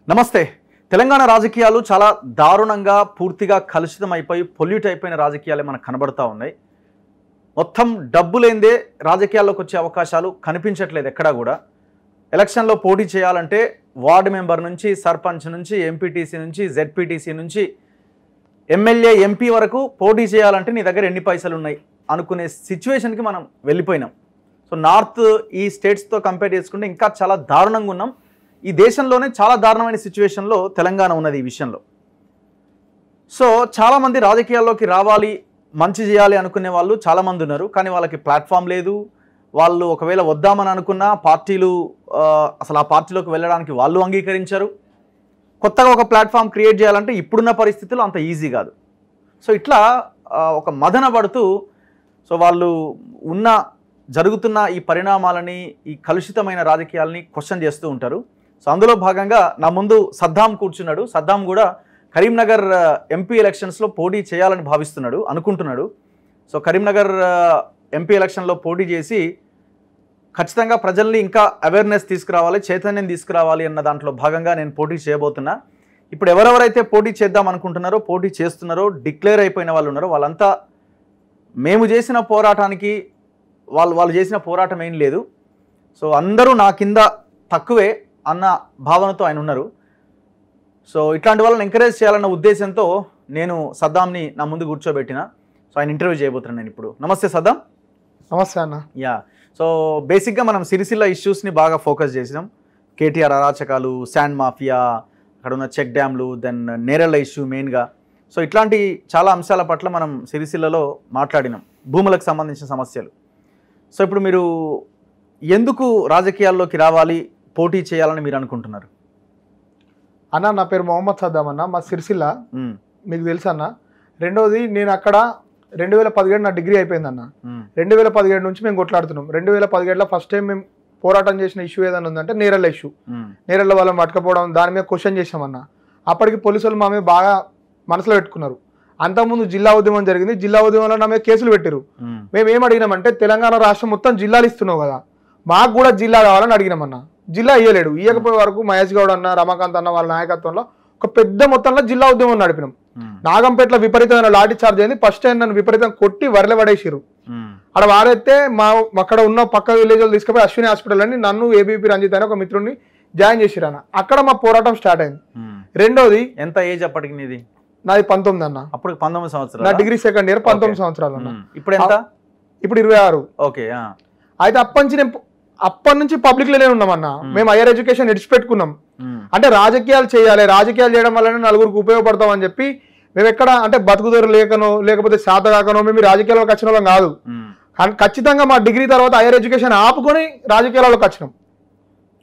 నమస్తే. తెలంగాణ రాజకీయాలు చాలా దారుణంగా పూర్తిగా కలుషితం అయిపోయి పొల్యూట్ అయిపోయిన రాజకీయాలే మనకు కనబడతా ఉన్నాయి. మొత్తం డబ్బు లేనిదే రాజకీయాల్లోకి వచ్చే అవకాశాలు కనిపించట్లేదు ఎక్కడా కూడా. ఎలక్షన్లో పోటీ చేయాలంటే వార్డు మెంబర్ నుంచి, సర్పంచ్ నుంచి, ఎంపీటీసీ నుంచి, జెడ్పీటీసీ నుంచి ఎమ్మెల్యే, ఎంపీ వరకు పోటీ చేయాలంటే నీ దగ్గర ఎన్ని పైసలు ఉన్నాయి అనుకునే సిచ్యువేషన్కి మనం వెళ్ళిపోయినాం. సో నార్త్ ఈ స్టేట్స్తో కంపేర్ చేసుకుంటే ఇంకా చాలా దారుణంగా ఉన్నాం. ఈ దేశంలోనే చాలా దారుణమైన సిచ్యువేషన్లో తెలంగాణ ఉన్నది ఈ విషయంలో. సో చాలామంది రాజకీయాల్లోకి రావాలి, మంచి చేయాలి అనుకునే వాళ్ళు చాలామంది ఉన్నారు. కానీ వాళ్ళకి ప్లాట్ఫామ్ లేదు. వాళ్ళు ఒకవేళ వద్దామని అనుకున్న పార్టీలు అసలు ఆ పార్టీలోకి వెళ్ళడానికి వాళ్ళు అంగీకరించారు. కొత్తగా ఒక ప్లాట్ఫామ్ క్రియేట్ చేయాలంటే ఇప్పుడున్న పరిస్థితుల్లో అంత ఈజీ కాదు. సో ఇట్లా ఒక మదన పడుతూ సో వాళ్ళు జరుగుతున్న ఈ పరిణామాలని, ఈ కలుషితమైన రాజకీయాలని క్వశ్చన్ చేస్తూ ఉంటారు. సో అందులో భాగంగా నా ముందు సద్దాం కూర్చున్నాడు. సద్దాం కూడా కరీంనగర్ ఎంపీ ఎలక్షన్స్లో పోటీ చేయాలని అనుకుంటున్నాడు. సో కరీంనగర్ ఎంపీ ఎలక్షన్లో పోటీ చేసి ఖచ్చితంగా ప్రజల్ని ఇంకా అవేర్నెస్ తీసుకురావాలి, చైతన్యం తీసుకురావాలి అన్న దాంట్లో భాగంగా నేను పోటీ చేయబోతున్నా. ఇప్పుడు ఎవరెవరైతే పోటీ చేద్దాం అనుకుంటున్నారో, పోటీ చేస్తున్నారో, డిక్లేర్ అయిపోయిన వాళ్ళు ఉన్నారో వాళ్ళంతా మేము చేసిన పోరాటానికి వాళ్ళు చేసిన పోరాటం ఏం లేదు, సో అందరూ నా కింద తక్కువే అన్న భావనతో ఆయన ఉన్నారు. సో ఇట్లాంటి వాళ్ళని ఎంకరేజ్ చేయాలన్న ఉద్దేశంతో నేను సద్దాంని నా ముందు కూర్చోబెట్టిన. సో ఆయన ఇంటర్వ్యూ చేయబోతున్నాను నేను ఇప్పుడు. నమస్తే సద్దాం. నమస్తే అన్న. యా, సో బేసిక్గా మనం సిరిసిల్ల ఇష్యూస్ని బాగా ఫోకస్ చేసినాం. కేటీఆర్ అరాచకాలు, శాండ్ మాఫియా, అక్కడ ఉన్న చెక్ డ్యామ్లు, దెన్ నేరెళ్ళ ఇష్యూ మెయిన్గా. సో ఇట్లాంటి చాలా అంశాల పట్ల మనం సిరిసిల్లలో మాట్లాడినాం, భూములకు సంబంధించిన సమస్యలు. సో ఇప్పుడు మీరు ఎందుకు రాజకీయాల్లోకి రావాలి, పోటీ చేయాలని మీరు అనుకుంటున్నారు? అన్న, నా పేరు మొహమ్మద్ సద్దాం అన్న, మా సిరిసిల్ల. మీకు తెలుసు అన్న. రెండోది, నేను అక్కడ 2017 నా డిగ్రీ అయిపోయింది అన్న. 2017 నుంచి మేము కొట్లాడుతున్నాం. 2017లో ఫస్ట్ టైం మేము పోరాటం చేసిన ఇష్యూ ఏదైనా ఉందంటే నేరెళ్ళ ఇష్యూ. నేరెళ్ళ వాళ్ళని పట్టుకపోవడం, దాని మీద క్వశ్చన్ చేసామన్న. అప్పటికి పోలీసులు మా మీద బాగా మనసులో పెట్టుకున్నారు. అంతకుముందు జిల్లా ఉద్యమం జరిగింది. జిల్లా ఉద్యమంలో నా మీద కేసులు పెట్టారు. మేము ఏం అడిగినామంటే, తెలంగాణ రాష్ట్రం మొత్తం జిల్లాలు ఇస్తున్నావు కదా, మాకు కూడా జిల్లా కావాలని అడిగినామన్న. జిల్లా ఇయ్యలేడు. ఇయ్యకపోయే వరకు మహేష్ గౌడ్ అన్న, రమాకాంత్ అన్న వాళ్ళ నాయకత్వంలో ఒక పెద్ద మొత్తంలో జిల్లా ఉద్యమం నడిపినాం. నాగంపేటలో విపరీతమైన లాఠీ చార్జ్ అయింది. ఫస్ట్ టైం నన్ను విపరీతంగా కొట్టి వరలే పడేసారు. అక్కడ వారైతే అక్కడ ఉన్న పక్క విలేజ్ వాళ్ళు తీసుకుపోయి అశ్విని హాస్పిటల్ అని నన్ను ఏబీపీ రంజిత్ అని ఒక మిత్రుడిని జాయిన్ చేసిరు అన్న. అక్కడ మా పోరాటం స్టార్ట్ అయింది. రెండోది, ఎంత ఏజ్ అప్పటికి నీది? నాది 19 అన్న. అప్పుడు 19 సంవత్సరాలు. నా డిగ్రీ సెకండ్ ఇయర్, 19 సంవత్సరాలు అన్న. ఇప్పుడు ఎంత? ఇప్పుడు 26. ఓకే. అయితే అప్పటి నుంచి పబ్లిక్ లోనే ఉన్నామన్నా. మేము హైయర్ ఎడ్యుకేషన్ విడిచిపెట్టుకున్నాం. అంటే రాజకీయాలు చేయాలి, రాజకీయాలు చేయడం వల్లనే నలుగురికి ఉపయోగపడతాం అని చెప్పి మేము ఎక్కడ అంటే బతుకుదొరు లేకనో లేకపోతే శాత కాకనో మేము రాజకీయాల్లోకి వచ్చిన వాళ్ళం కాదు. ఖచ్చితంగా మా డిగ్రీ తర్వాత హైయర్ ఎడ్యుకేషన్ ఆపుకొని రాజకీయాల్లోకి వచ్చినాం.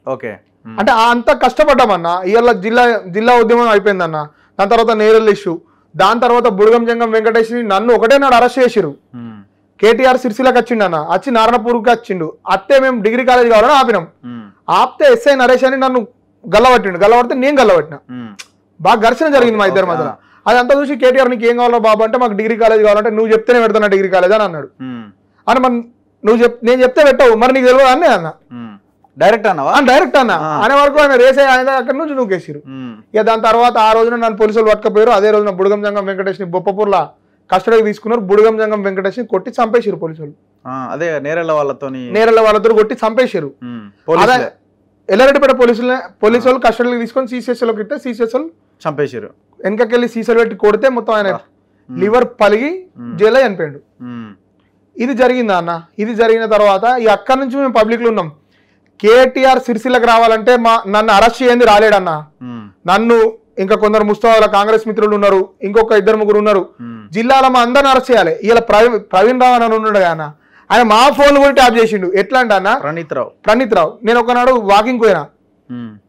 ఓకే. అంటే అంత కష్టపడ్డామన్నా. ఇవాళ జిల్లా ఉద్యమం అయిపోయిందన్న. దాని తర్వాత నేరెళ్ళ ఇష్యూ, దాని తర్వాత బుడగం జంగం వెంకటేష్ నన్ను ఒకటే నాడు అరెస్ట్ చేసిరు. కేటీఆర్ సిరిసిల్లకు వచ్చిండు అన్న, వచ్చి నారాయణపూర్కి వచ్చిండు. అత్తే మేము డిగ్రీ కాలేజ్ కావాలని ఆపినాం. ఆపితే ఎస్ఐ నరేష్ అని నన్ను గల్లబడితే నేను గల్లబట్టిన. బాగా ఘర్షణ జరిగింది మా ఇద్దరి మధ్యలో. అదంతా చూసి కేటీఆర్ నీకు ఏం కావాలో బాబు అంటే, మాకు డిగ్రీ కాలేజ్ కావాలంటే నువ్వు చెప్తేనే పెడతాను డిగ్రీ కాలేజ్ అని అన్నాడు. అని మరి నేను చెప్తే పెట్టావు, మరి నీకు తెలియదు అని అన్న. డైరెక్ట్ అన్న అనే వరకు ఆయన రేసే అక్కడి నుంచి నువ్వు కేసిరు. ఇక దాని తర్వాత ఆ రోజున నన్ను పోలీసులు పట్టుకపోయారు. అదే రోజున బుడగం జంగం వెంకటేష్ ని బొప్పపూర్లా కస్టడీకి తీసుకున్నారు. బుడగం జంగం వెంకటేష్ ని కొట్టి చంపేసారు పోలీసులు. అదే నేరెళ్ళ వాళ్ళతో కొట్టి చంపేసారు. ఎల్లారెడ్డిపేట పోలీసు వాళ్ళు కస్టడీకి తీసుకొని సిసిఎస్లోకి ఇస్తే సిసిఎస్ చంపేసారు. వెనకకెళ్ళి సీసాలు పెట్టి కొడితే మొత్తం ఆయన లివర్ పలిగి జైల్లో చనిపోయాడు. ఇది జరిగిందా అన్న. ఇది జరిగిన తర్వాత అక్కడి నుంచి మేము పబ్లిక్ లో ఉన్నాం. కేటీఆర్ సిరిసిల్లకు రావాలంటే నన్ను అరెస్ట్ చేయండి రాలేడన్న. నన్ను ఇంకా కొందరు ముస్తాబాల కాంగ్రెస్ మిత్రులు ఉన్నారు, ఇంకొక 2-3 ఉన్నారు. జిల్లాలో మా అందరిని అరెస్ట్ చేయాలి. ఇలా ప్రవీణ్ రావు అని ఉన్నాడు అన్న. ఆయన మా ఫోన్ కూడా ట్యాప్ చేసిండు. ఎట్లా అంటే అన్న, ప్రణీత్ రావు. నేను ఒకనాడు వాకింగ్ పోయినా.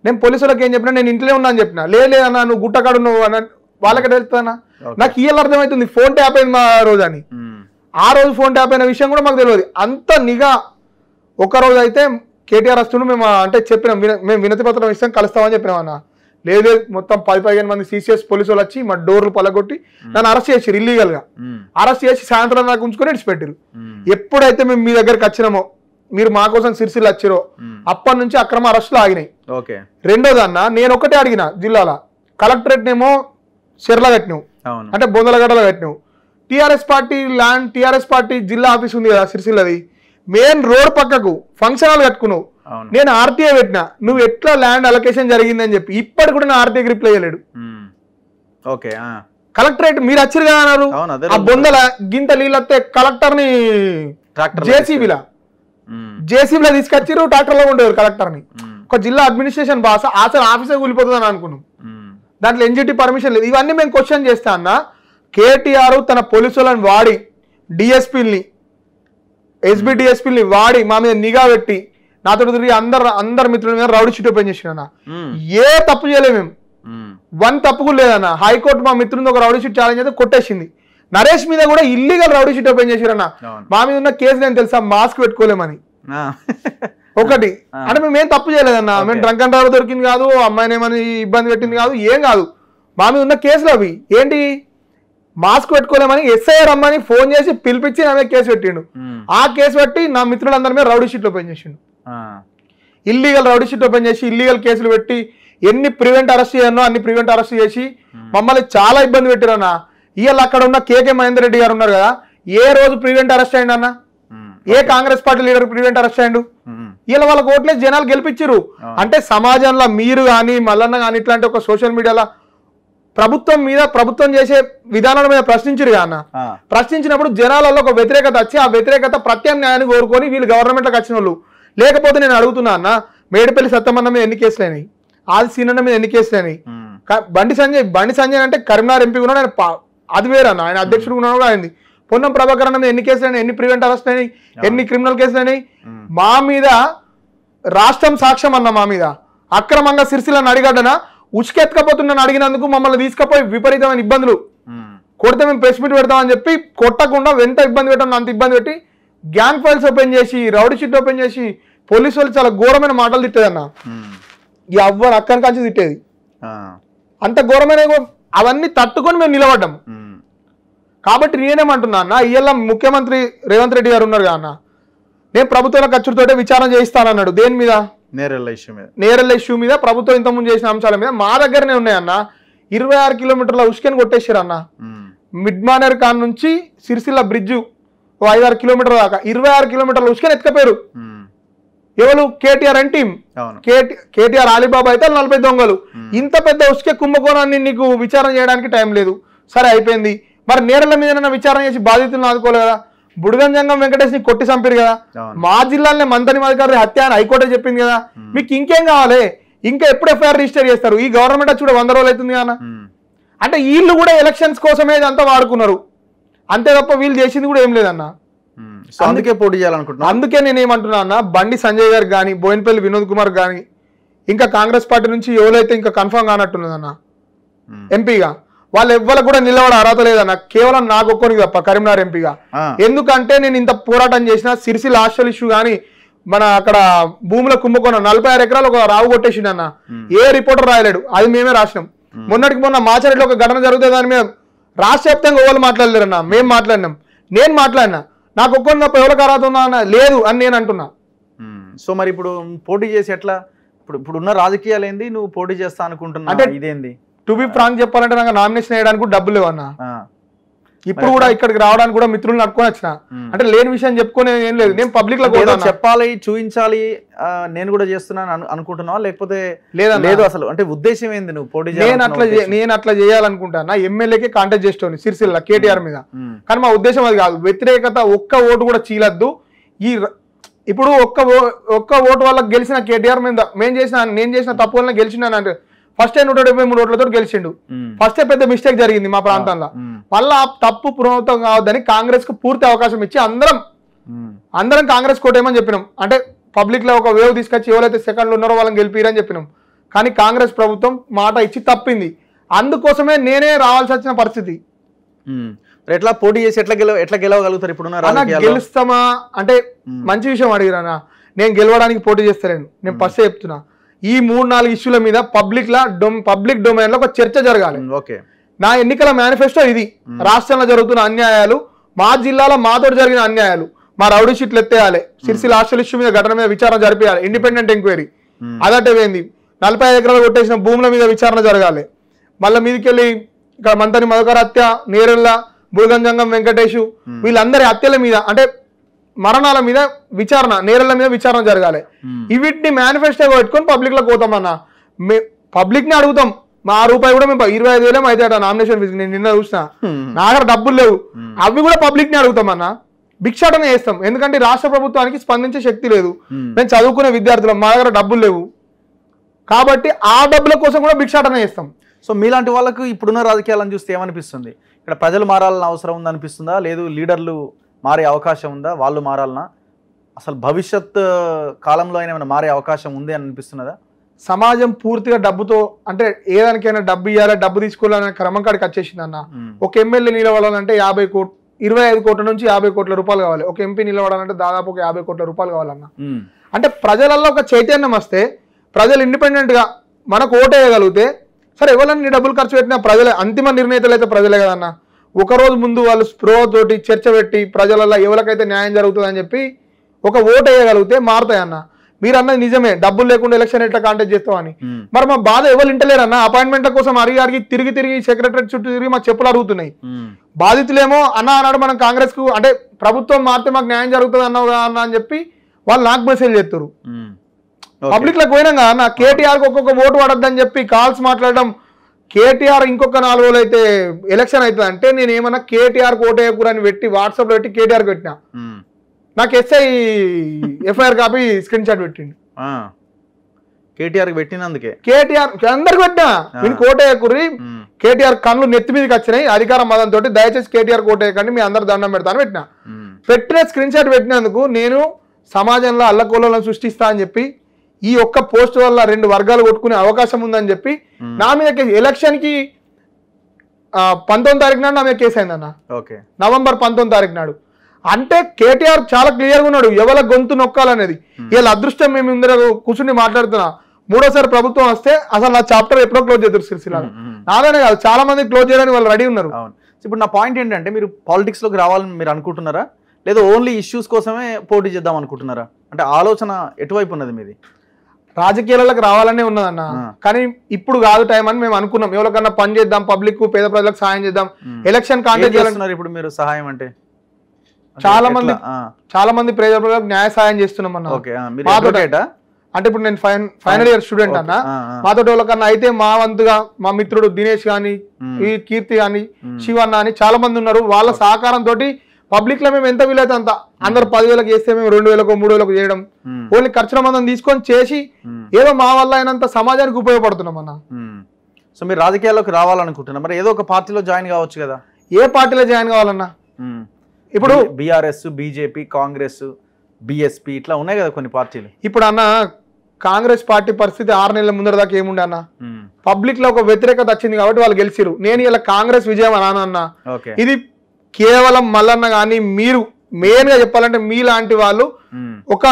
నేను పోలీసులకు ఏం చెప్పినా, నేను ఇంట్లో ఉన్నా అని చెప్పిన. లేదన్నా నువ్వు గుట్టకాడు నువ్వు అన్న. వాళ్ళకి తెలుస్తానా? నాకు ఇవాళ అర్థమవుతుంది ఫోన్ ట్యాప్ అయింది మా రోజు అని. ఆ రోజు ఫోన్ ట్యాప్ అయిన విషయం కూడా మాకు తెలియదు. అంత నిఘా. ఒకరోజు అయితే కేటీఆర్ వస్తుండు, మేము అంటే చెప్పినాం, మేము వినతి పత్రం ఇస్తాం, కలుస్తామని చెప్పినాం అన్న. లేదు మొత్తం 10-15 మంది సిసిఎస్ పోలీసులు వచ్చి మా డోర్లు పలగొట్టి నన్ను అరెస్ట్ చేసిరు. ఇల్లీగల్ గా అరెస్ట్ చేసి సాయంత్రం నాకు ఉంచుకొని విడిచిపెట్టారు. ఎప్పుడైతే మేము మీ దగ్గరికి వచ్చినామో మీరు మా కోసం సిరిసిల్ల వచ్చిరో అప్పటి నుంచి అక్రమ అరెస్టులు ఆగినాయి. ఓకే. రెండోది అన్న, నేను ఒకటే అడిగిన జిల్లాలో కలెక్టరేట్ నేమో చెర్ల కట్టినావు, అంటే బొందలగడ్డలో కట్టినావు. TRS party land, TRS party జిల్లా ఆఫీస్ ఉంది కదా సిరిసిల్లది, మెయిన్ రోడ్ పక్కకు ఫంక్షన్ హాల్ కట్టుకున్నావు. నేను ఆర్టీఐ పెట్టినా, నువ్వు ఎట్లా ల్యాండ్ అలొకేషన్ జరిగిందని చెప్పి ఇప్పటి కూడా నా ఆర్టీఐ రిప్లై చేయలేడు. ఓకే. కలెక్టరేట్ మీరు వచ్చారు కదా అన్నారు, ఆ బొందల గింత నీళ్ళతే కలెక్టర్ ని జేసీబీలా తీసుకొచ్చిరు, ట్రాక్టర్లో ఉండేవారు కలెక్టర్ ని. ఒక జిల్లా అడ్మినిస్ట్రేషన్ భాష అసలు ఆఫీసే కూలిపోతుందని అనుకున్నాం. దాంట్లో ఎన్జిటి పర్మిషన్ లేదు. ఇవన్నీ మేము క్వశ్చన్ చేస్తా అన్న. కేటీఆర్ తన పోలీసులను వాడి, డిఎస్పీని, ఎస్బీ డిఎస్పీని వాడి మా మీద నిఘా పెట్టి నాతో తిరిగి అందరు మిత్రుల మీద రౌడీ షీట్ ఓపెన్ చేసిన. ఏ తప్పు చేయలేము మేము, వన్ తప్పు కూడా లేదన్న. హైకోర్టు మా మిత్రుని ఒక రౌడీ షీట్ ఛాలెంజ్ అయితే కొట్టేసింది. నరేష్ మీద కూడా ఇల్లీగల్ రౌడీ షీట్ ఓపెన్ చేసిరన్న. మా మీద ఉన్న కేసు నేను తెలుసా, మాస్క్ పెట్టుకోలేమని ఒకటి. అంటే మేము ఏం తప్పు చేయలేదన్న, మేము డ్రంక్ అండ్ డ్రైవర్ దొరికింది కాదు, అమ్మాయిని ఏమని ఇబ్బంది పెట్టింది కాదు, ఏం కాదు. మా మీద ఉన్న కేసులు అవి ఏంటి, మాస్క్ పెట్టుకోలేమని ఎస్ఐ రమ్మని ఫోన్ చేసి పిలిపించి నా మీద కేసు పెట్టిండు. ఆ కేసు పెట్టి నా మిత్రులందరి మీద రౌడీ షీట్లు ఓపెన్ చేసిండు. ఇల్లీగల్ రౌడీ షీట్ ఓపెన్ చేసి ఇల్లీగల్ కేసులు పెట్టి ఎన్ని ప్రివెంట్ అరెస్ట్ చేయనో అన్ని ప్రివెంట్ అరెస్ట్ చేసి మమ్మల్ని చాలా ఇబ్బంది పెట్టిరన్న. ఇవాళ అక్కడ ఉన్న కేకే మహేందర్ రెడ్డి గారు ఉన్నారు కదా, ఏ రోజు ప్రివెంట్ అరెస్ట్ అయ్యిండు అన్న? ఏ Congress party leader prevent arrest అయ్యిండు? ఇలా వాళ్ళకి ఓట్లేసి జనాలు గెలిపించారు. అంటే సమాజంలో మీరు కానీ మల్లన్న కానీ ఇట్లాంటి ఒక సోషల్ మీడియాలో ప్రభుత్వం మీద, ప్రభుత్వం చేసే విధానాల మీద ప్రశ్నించారు అన్న. ప్రశ్నించినప్పుడు జనాలలో ఒక వ్యతిరేకత వచ్చి ఆ వ్యతిరేకత ప్రత్యామ్నాయాన్ని కోరుకొని వీళ్ళు గవర్నమెంట్లోకి వచ్చిన వాళ్ళు. లేకపోతే నేను అడుగుతున్నా అన్న, మేడిపల్లి సత్తమన్న మీద ఎన్ని కేసులు అయినాయి, ఆది సీనన్న మీద ఎన్ని కేసులు అయినాయి, బండి సంజయ్ అంటే కరీంనగర్ ఎంపీ కూడా అది వేరన్న, ఆయన అధ్యక్షుడు కూడా కూడా అయింది. పొన్నం ప్రభాకర్ అన్న మీద ఎన్ని కేసులు అయినాయి, ఎన్ని ప్రివెంట్ అరెస్ట్ అయినాయి, ఎన్ని క్రిమినల్ కేసులు అయినాయి. మా మీద రాష్ట్రం సాక్ష్యం అన్న, మా మీద అక్రమంగా సిరిసిల్లను అడిగడ్డన ఉసుకెత్తకపోతున్నాను అడిగినందుకు మమ్మల్ని తీసుకుపోయి విపరీతమైన ఇబ్బందులు కొడితే మేము ప్రెస్ మీట్ పెడతామని చెప్పి కొట్టకుండా ఎంత ఇబ్బంది పెట్టాను అంత ఇబ్బంది పెట్టి గ్యాంగ్ ఫైల్స్ ఓపెన్ చేసి రౌడీ షీట్ ఓపెన్ చేసి పోలీసు వాళ్ళు చాలా ఘోరమైన మాటలు తిట్టేదన్న. ఎవ్వరు అక్కడి కాంచి తిట్టేది అంత ఘోరమైన. అవన్నీ తట్టుకొని మేము నిలబడ్డాం. కాబట్టి నేనేమంటున్నా అన్న, ఇవాళ ముఖ్యమంత్రి రేవంత్ రెడ్డి గారు ఉన్నారు కదా అన్న, నేను ప్రభుత్వంలో ఖర్చుతోటే విచారణ చేయిస్తానన్నాడు. దేని మీద? నేరెళ్ళ ఇష్యూ మీద. ప్రభుత్వం ఇంతకుముందు చేసిన అంశాల మీద మా దగ్గరనే ఉన్నాయన్న. 26 కిలోమీటర్ల ఉష్కెన్ కొట్టేశారు అన్న. మిడ్మానేర్ ఖాన్ నుంచి సిరిసిల్ల బ్రిడ్జ్ 5-6 కిలోమీటర్ల దాకా 26 కిలోమీటర్ల ఉష్కెన్ ఎత్తుకపోయారు. ఎవరు? KTR and team. KTR Alibaba అయితే 40 దొంగలు. ఇంత పెద్ద ఉష్కె కుంభకోణాన్ని నీకు విచారణ చేయడానికి టైం లేదు. సరే అయిపోయింది. మరి నేరల మీద విచారణ చేసి బాధితులను ఆదుకోలేదు కదా. బుడిగంజంగం వెంకటేష్ ని కొట్టి చంపారు కదా. మా జిల్లాలోనే మంతని అధికారులు హత్య అని హైకోర్టు చెప్పింది కదా. మీకు ఇంకేం కావాలి? ఇంకా ఎప్పుడు ఎఫ్ఐఆర్ రిజిస్టర్ చేస్తారు? ఈ గవర్నమెంట్ చూడ 100 రోజులు అవుతుంది కదా. అంటే వీళ్ళు కూడా ఎలక్షన్స్ కోసమే ఇదంతా వాడుకున్నారు, అంతే తప్ప వీళ్ళు చేసింది కూడా ఏం లేదన్న. అందుకే పోటీ చేయాలనుకుంటున్నా. అందుకే నేనేమంటున్నా అన్న, బండి సంజయ్ గారు కానీ బోయినపల్లి వినోద్ కుమార్ కానీ ఇంకా కాంగ్రెస్ పార్టీ నుంచి ఎవరైతే ఇంకా కన్ఫర్మ్ కానట్టున్నదన్న ఎంపీగా, వాళ్ళు ఎవ్వరికి కూడా నిలబడ అర్హత లేదన్న. కేవలం నాకు ఒక్కరికి తప్ప కరీంనగర్ ఎంపీగా. ఎందుకంటే నేను ఇంత పోరాటం చేసిన సిరిసిల్ల హాస్టల్ ఇష్యూ కానీ మన అక్కడ భూముల కుంభకోణం 46 ఎకరాలు ఒక రావు కొట్టేసిండు అన్న. ఏ రిపోర్టర్ రాయలేడు, అది మేమే రాసినాం. మొన్నటికి మొన్న మాచారెడ్డిలో ఒక ఘటన జరిగితే దాని మీద రాష్ట్ర వ్యాప్తంగా ఎవరు మాట్లాడలేరన్న, మేము మాట్లాడినాం. నేను మాట్లాడినా, నాకు ఒక్కరిని తప్ప ఎవరికి అర్హత ఉందా అన్న లేదు అని నేను అంటున్నా. సో మరి ఇప్పుడు పోటీ చేసి ఎట్లా? ఇప్పుడున్న రాజకీయాలు ఏంది, నువ్వు పోటీ చేస్తా అనుకుంటున్నా అంటే ఇదేంది? టు బి ఫ్రాంక్ చెప్పాలంటే నాకు నామినేషన్ వేయడానికి డబ్బులు లేవన్నా. ఇప్పుడు కూడా ఇక్కడికి రావడానికి కూడా మిత్రులు నడుకొని వచ్చిన, అంటే లేని విషయం చెప్పుకునే ఏం లేదు. నేను పబ్లిక్ లో చెప్పాలి, చూపించాలి, నేను కూడా చేస్తున్నాను అనుకుంటున్నావా? లేకపోతే లేదు అసలు అంటే ఉద్దేశం ఏంది నువ్వు పోటీ? నేను అట్లా చేయాలనుకుంటాను. ఎమ్మెల్యేకే కాంటాక్ట్ చేస్తాను సిరిసిల్ల కేటీఆర్ మీద, కానీ మా ఉద్దేశం అది కాదు. వ్యతిరేకత ఒక్క ఓటు కూడా చీలద్దు. ఇప్పుడు ఒక్క ఓటు వల్ల గెలిచిన కేటీఆర్ మీద నేను చేసిన తప్పు వల్ల గెలిచినాను అంటే ఫస్ట్ 173 ఓట్లతో గెలిచిండు. ఫస్టే పెద్ద మిస్టేక్ జరిగింది మా ప్రాంతంలో. మళ్ళా తప్పు పునరావృతం కావద్దని కాంగ్రెస్ కు పూర్తి అవకాశం ఇచ్చి అందరం కాంగ్రెస్ కోటేమని చెప్పినాం. అంటే పబ్లిక్ లో ఒక వేవ్ తీసుకొచ్చి ఎవరైతే సెకండ్లు ఉన్నారో వాళ్ళని గెలిపిరని చెప్పినాం. కానీ కాంగ్రెస్ ప్రభుత్వం మాట ఇచ్చి తప్పింది. అందుకోసమే నేనే రావాల్సి వచ్చిన పరిస్థితి. ఎట్లా పోటీ చేసి ఎట్లా గెలవగలుగుతారు? ఇప్పుడు గెలుస్తామా అంటే మంచి విషయం అడిగిరానా. నేను గెలవడానికి పోటీ చేస్తలేను, నేను ఫస్ట్ చెప్తున్నా. ఈ 3-4 ఇష్యూల మీద పబ్లిక్ డొమైన్ లో ఒక చర్చ జరగాలి. నా ఎన్నికల మేనిఫెస్టో ఇది. రాష్ట్రంలో జరుగుతున్న అన్యాయాలు, మా జిల్లాలో మాతో జరిగిన అన్యాయాలు, మా రౌడీ షీట్లు ఎత్తేయాలి, సిరిసిల్ల హాస్టల్ ఇష్యూ మీద ఘటన మీద విచారణ జరిపేయాలి, ఇండిపెండెంట్ ఎంక్వైరీ. అదటే పోయింది. 45 ఎకరాలు కొట్టేసిన భూముల మీద విచారణ జరగాలి. మళ్ళీ మీదికెళ్ళి ఇక్కడ మంతని మధుకర్ హత్య, నేరెళ్ళ, బుల్గంజంగం వెంకటేష్ వీళ్ళందరి హత్యల మీద అంటే మరణాల మీద విచారణ, నేరెళ్ళ మీద విచారణ జరగాలి. వీటిని మేనిఫెస్టో పెట్టుకొని పబ్లిక్ లో పోతామన్న. పబ్లిక్ ని అడుగుతాం, మా రూపాయి కూడా మేము 25,000 అయితే నామినేషన్ ఫీజు. నేను నిన్న చూసిన, నా దగ్గర డబ్బులు లేవు, అవి కూడా పబ్లిక్ ని అడుగుతామన్నా. భిక్షాటన చేస్తాం, ఎందుకంటే రాష్ట్ర ప్రభుత్వానికి స్పందించే శక్తి లేదు. మేము చదువుకునే విద్యార్థులం, మా దగ్గర డబ్బులు లేవు కాబట్టి ఆ డబ్బుల కోసం కూడా భిక్షాటన చేస్తాం. సో మీలాంటి వాళ్ళకు ఇప్పుడున్న రాజకీయాలను చూస్తే ఏమనిపిస్తుంది? ఇక్కడ ప్రజలు మారాలని అవసరం ఉందనిపిస్తుందా, లేదు లీడర్లు మారే అవకాశం ఉందా, వాళ్ళు మారాలన్నా, అసలు భవిష్యత్ కాలంలో అయినా ఏమైనా మారే అవకాశం ఉంది అని అనిపిస్తున్నదా? సమాజం పూర్తిగా డబ్బుతో అంటే ఏదానికైనా డబ్బు ఇవ్వాలి, డబ్బు తీసుకోవాలనే క్రమం కాడికి వచ్చేసింది అన్న. ఒక ఎమ్మెల్యే నిలబడాలంటే 25 కోట్ల నుంచి 50 కోట్ల రూపాయలు కావాలి. ఒక ఎంపీ నిలబడాలంటే దాదాపు ఒక 50 కోట్ల రూపాయలు కావాలన్న. అంటే ప్రజలలో ఒక చైతన్యం వస్తే, ప్రజలు ఇండిపెండెంట్ గా మనకు ఓటేయగలిగితే, సరే ఎవరన్నా డబ్బులు ఖర్చు పెట్టినా ప్రజలే అంతిమ నిర్ణేతలు అయితే ప్రజలే కదన్న. ఒకరోజు ముందు వాళ్ళు స్ప్రోతోటి చర్చ పెట్టి ప్రజలలో ఎవరికైతే న్యాయం జరుగుతుందని చెప్పి ఒక ఓటు వేయగలిగితే మారుతాయన్న. మీరు అన్నది నిజమే, డబ్బులు లేకుండా ఎలక్షన్ ఎట్లా కాంటాక్ట్ చేస్తామని. మరి మా బాధ ఎవరు ఇంటలేరన్న. అపాయింట్మెంట్ల కోసం అడిగి తిరిగి సెక్రటరీ చుట్టూ తిరిగి మా చెప్పులు అరుగుతున్నాయి. బాధితులేమో అన్నాడు మనం కాంగ్రెస్ కు అంటే ప్రభుత్వం మారితే మాకు న్యాయం జరుగుతుంది అన్నావు అన్న అని చెప్పి వాళ్ళు నాకు మెసేజ్ చేస్తారు. పబ్లిక్ లకు పోయినాం కదా అన్న. కేటీఆర్ కి ఒక్కొక్క ఓటు పడద్దని చెప్పి కాల్స్ మాట్లాడడం. కేటీఆర్ ఇంకొక 4 రోజులు అయితే ఎలక్షన్ అవుతుంది అంటే నేను ఏమన్నా కేటీఆర్ కు ఓటు వేయకూడని పెట్టి వాట్సాప్ లో పెట్టి కేటీఆర్ పెట్టినా, నాకు ఎఫ్ఐఆర్ కాపీ స్క్రీన్ షాట్ పెట్టిండు. కేటీఆర్ పెట్టినందుకే కేటీఆర్ అందరికి పెట్టినా నేను కోటేయకుర్రి, కేటీఆర్ కళ్ళు నెత్తి మీదకి వచ్చినాయి అధికారం మదం తోటి, దయచేసి కేటీఆర్ కోటేయకండి, మీ అందరు దండం పెడతాను పెట్టినా. పెట్టిన స్క్రీన్ షాట్ పెట్టినందుకు నేను సమాజంలో అల్లకోలను సృష్టిస్తా అని చెప్పి ఈ ఒక్క పోస్ట్ వల్ల 2 వర్గాలు కొట్టుకునే అవకాశం ఉందని చెప్పి నా మీద ఎలక్షన్ కి 19వ తారీఖు నాడు నా మీద కేసు అయిందన్న. నవంబర్ 19వ తారీఖు నాడు. అంటే కేటీఆర్ చాలా క్లియర్గా ఉన్నాడు ఎవరి గొంతు నొక్కాలనేది. వీళ్ళ అదృష్టం మేము ఇందరూ కూర్చుని మాట్లాడుతున్నా. 3వసారి ప్రభుత్వం వస్తే అసలు నా చాప్టర్ ఎప్పుడో క్లోజ్ చేద్దరు సిరిసిల్ల. నాదనే కాదు, చాలా మంది క్లోజ్ చేయడానికి వాళ్ళు రెడీ ఉన్నారు. ఇప్పుడు నా పాయింట్ ఏంటంటే, మీరు పాలిటిక్స్ లోకి రావాలని మీరు అనుకుంటున్నారా, లేదా ఓన్లీ ఇష్యూస్ కోసమే పోటీ చేద్దాం అనుకుంటున్నారా? అంటే ఆలోచన ఎటువైపు ఉన్నది మీది? రాజకీయాలకు రావాలనే ఉన్నదన్న, కానీ ఇప్పుడు కాదు టైం అని మేము అనుకున్నాం. ఎవరికన్నా పని చేద్దాం, పబ్లిక్ పేద ప్రజలకు సహాయం చేద్దాం, ఎలక్షన్ కాంటాక్ట్ చేస్తున్నారు. ఇప్పుడు మీరు సహాయం అంటే చాలా మంది పేద ప్రజలకు న్యాయ సహాయం చేస్తున్నాం అన్న. అంటే ఇప్పుడు నేను ఫైనల్ ఇయర్ స్టూడెంట్ అన్న. మాతో ఎవరికన్నా అయితే మా వంతుగా మా మిత్రుడు దినేష్ గాని, ఈ కీర్తి గాని, శివన్న అని చాలా మంది ఉన్నారు. వాళ్ళ సహకారంతో పబ్లిక్ లో మేము ఎంత వీలైతే అంత, అందరు 10,000 చేస్తే మేము 2,000 3,000 చేయడం, ఓన్లీ ఖర్చుల మందం తీసుకొని చేసి ఏదో మా వల్ల అయినంత సమాజానికి ఉపయోగపడుతున్నాం అన్న. సో మీరు రాజకీయాల్లోకి రావాలనుకుంటున్నా, మరి ఏదో ఒక పార్టీలో జాయిన్ కావచ్చు కదా? ఏ పార్టీలో జాయిన్ కావాలన్నా? ఇప్పుడు బీఆర్ఎస్, బీజేపీ, కాంగ్రెస్, బిఎస్పీ ఇట్లా ఉన్నాయి కదా కొన్ని పార్టీలు. ఇప్పుడు అన్న కాంగ్రెస్ పార్టీ పరిస్థితి 6 నెలల ముందర దాకా ఏముండే అన్న, పబ్లిక్ లో ఒక వ్యతిరేకత వచ్చింది కాబట్టి వాళ్ళు గెలిచిరు. నేను ఇలా కాంగ్రెస్ విజయం అన్న. ఇది కేవలం మల్లన్న కానీ మీరు మెయిన్ గా చెప్పాలంటే మీలాంటి వాళ్ళు ఒక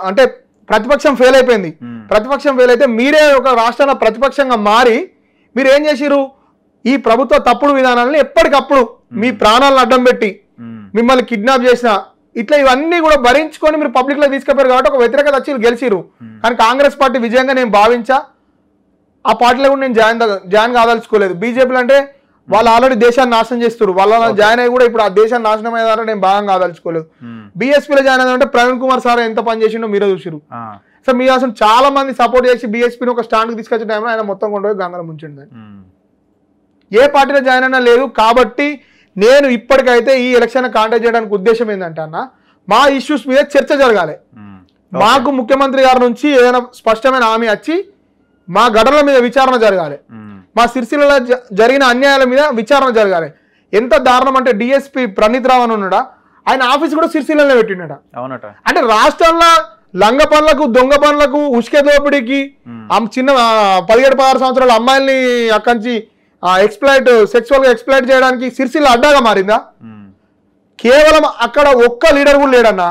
అంటే ప్రతిపక్షం ఫెయిల్ అయిపోయింది. ప్రతిపక్షం ఫెయిల్ అయితే మీరే ఒక రాష్ట్రాల ప్రతిపక్షంగా మారి మీరు ఏం చేసిరు, ఈ ప్రభుత్వ తప్పుడు విధానాలను ఎప్పటికప్పుడు మీ ప్రాణాలను అడ్డం పెట్టి మిమ్మల్ని కిడ్నాప్ చేసిన ఇట్లా ఇవన్నీ కూడా భరించుకొని మీరు పబ్లిక్ లో తీసుకెళ్లారు కాబట్టి ఒక వ్యతిరేకత వచ్చి గెలిచిరు. కానీ కాంగ్రెస్ పార్టీ విజయంగా నేను భావించా. ఆ పార్టీలో కూడా నేను జాయిన్ కాదలుచుకోలేదు. బీజేపీలో అంటే వాళ్ళు ఆల్రెడీ దేశాన్ని నాశనం చేస్తారు, వాళ్ళ జాయిన్ అయ్యి కూడా ఇప్పుడు ఆ దేశాన్ని నాశనం అయ్యేదారా నేను భాగం కాదలుచుకోలేదు. బీఎస్పీలో జాయిన్ అయ్యారంటే ప్రవీణ్ కుమార్ సార్ ఎంత పని చేసిండో మీరే చూసిరు. సో మీరు అసలు చాలా మంది సపోర్ట్ చేసి బీఎస్పీని ఒక స్టాండ్ కి తీసుకొచ్చే టైంలో ఆయన మొత్తం కొండపోయి గంగలో ముంచిండు. ఏ పార్టీలో జాయిన్ అయినా లేదు. కాబట్టి నేను ఇప్పటికైతే ఈ ఎలక్షన్ కాంటాక్ట్ చేయడానికి ఉద్దేశం ఏంటంటే అన్న, మా ఇష్యూస్ మీద చర్చ జరగాలి. మాకు ముఖ్యమంత్రి గారి నుంచి ఏదైనా స్పష్టమైన హామీ వచ్చి మా ఘటనల మీద విచారణ జరగాలి. మా సిరిసిల్లలో జరిగిన అన్యాయాల మీద విచారణ జరగాలి. ఎంత దారుణం అంటే డిఎస్పీ ప్రణీత్ రావు అని ఉన్నాడా, ఆయన ఆఫీస్ కూడా సిరిసిల్లలో పెట్టిండట. అంటే రాష్ట్రంలో లంగ పనులకు, దొంగ పనులకు, ఉష్కే దోపిడీకి, చిన్న 17-16 సంవత్సరాల అమ్మాయిల్ని అక్కడి నుంచి సెక్సువల్ గా ఎక్స్ప్లాయిట్ చేయడానికి సిరిసిల్ల అడ్డాగా మారిందా? కేవలం అక్కడ ఒక్క లీడర్ కూడా లేడన్నా.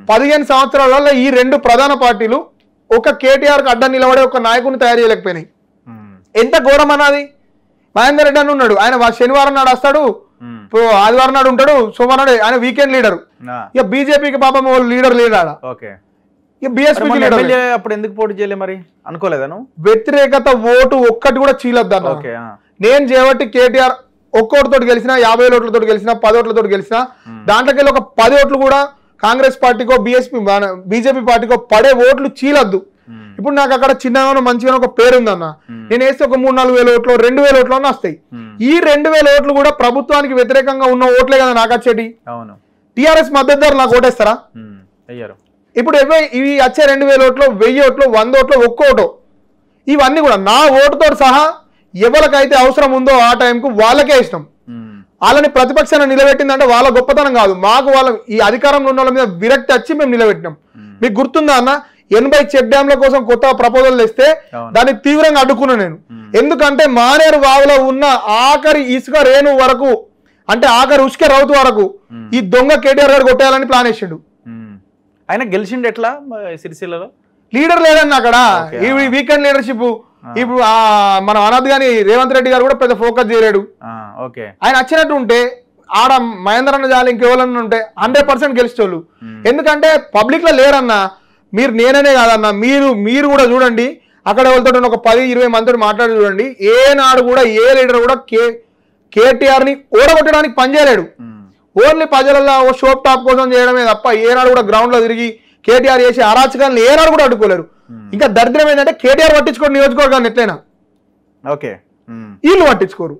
15 సంవత్సరాలలో ఈ 2 ప్రధాన పార్టీలు ఒక కేటీఆర్ కి అడ్డం నిలబడే ఒక నాయకుని తయారు చేయలేకపోయినాయి. ఎంత ఘోరం అన్నది. మహేందర్ రెడ్డి అని ఉన్నాడు, ఆయన శనివారం నాడు వస్తాడు, ఇప్పుడు ఆదివారం నాడు ఉంటాడు, సోమవారం నాడు ఆయన వీకెండ్ లీడర్. ఇక బీజేపీకి పాపం లీడర్ లేడా, ఇక బీఎస్పీ అప్పుడు ఎందుకు పోటీ చేయలే మరి అనుకోలేదా? వ్యతిరేకత ఓటు ఒక్కటి కూడా చీలొద్దన్న. నేను చేయబట్టి కేటీఆర్ ఒక్కోటితో గెలిచినా, 50 ఓట్లతో గెలిచినా, 10 ఓట్లతో గెలిచినా, దాంట్లోకి వెళ్ళి ఒక 10 ఓట్లు కూడా కాంగ్రెస్ పార్టీకో బీజేపీ పార్టీకో పడే ఓట్లు చీలద్దు. ఇప్పుడు నాకు అక్కడ చిన్నగా మంచిగా ఒక పేరు ఉందన్న, నేను వేస్తే ఒక 3-4 వేల ఓట్లు 2,000 ఓట్లు వస్తాయి. ఈ 2,000 ఓట్లు కూడా ప్రభుత్వానికి వ్యతిరేకంగా ఉన్న ఓట్లే కదా నాకు వచ్చేటి. టీఆర్ఎస్ మద్దతుదారు నాకు ఓటేస్తారా? ఇప్పుడు ఇవి వచ్చే 2,000 ఓట్లు, 1000 ఓట్లు, 100 ఓట్లు, ఒక్కోటో ఇవన్నీ కూడా నా ఓటుతో సహా ఎవరికైతే అవసరం ఉందో ఆ టైంకు వాళ్ళకే ఇష్టం. వాళ్ళని ప్రతిపక్షాన్ని నిలబెట్టిందంటే వాళ్ళ గొప్పతనం కాదు, మాకు వాళ్ళ ఈ అధికారంలో ఉన్న వాళ్ళ మీద విరక్తి వచ్చి మేము నిలబెట్టినాం. మీకు గుర్తుందా అన్న, 80 చెక్ డ్యాంల కోసం కొత్త ప్రపోజల్ తెస్తే దాన్ని తీవ్రంగా అడ్డుకున్నా నేను. ఎందుకంటే మానేరు వాగులో ఉన్న ఆఖరి ఇసుక రేణు వరకు, అంటే ఆఖరి ఉసుక రౌతు వరకు ఈ దొంగ కేటీఆర్ గారు కొట్టేయాలని ప్లాన్ వేసిండు. ఆయన గెలిచిండు ఎట్లా? సిరిసిల్లలో లీడర్ లేదన్న అక్కడ, ఈ వీకెండ్ లీడర్షిప్. ఇప్పుడు మన అనాథ్ గాని రేవంత్ రెడ్డి గారు కూడా పెద్ద ఫోకస్ చేయలేడు. ఆయన వచ్చినట్టు ఉంటే ఆడ మహేందర్ అన్న జాలి ఇంకెవరన్నా ఉంటే 100% గెలిచేవాళ్ళు. ఎందుకంటే పబ్లిక్ లో లేరన్నా, మీరు నేననే కాదన్నా, మీరు కూడా చూడండి, అక్కడ ఎవరితో ఒక 10-20 మందితో మాట్లాడి చూడండి, ఏనాడు కూడా ఏ లీడర్ కూడా కేటీఆర్ ని ఓడగొట్టడానికి పనిచేయలేడు. ఓన్లీ ప్రజలలో షోప్ టాప్ కోసం చేయడమే తప్ప ఏనాడు కూడా గ్రౌండ్ లో తిరిగి కేటీఆర్ చేసే అరాచకాలను ఏనాడు కూడా అడ్డుకోలేరు. ఇంకా దరిద్రం ఏంటంటే కేటీఆర్ పట్టించుకోరు నియోజకవర్గాన్ని ఎట్లయినా, వీళ్ళు పట్టించుకోరు.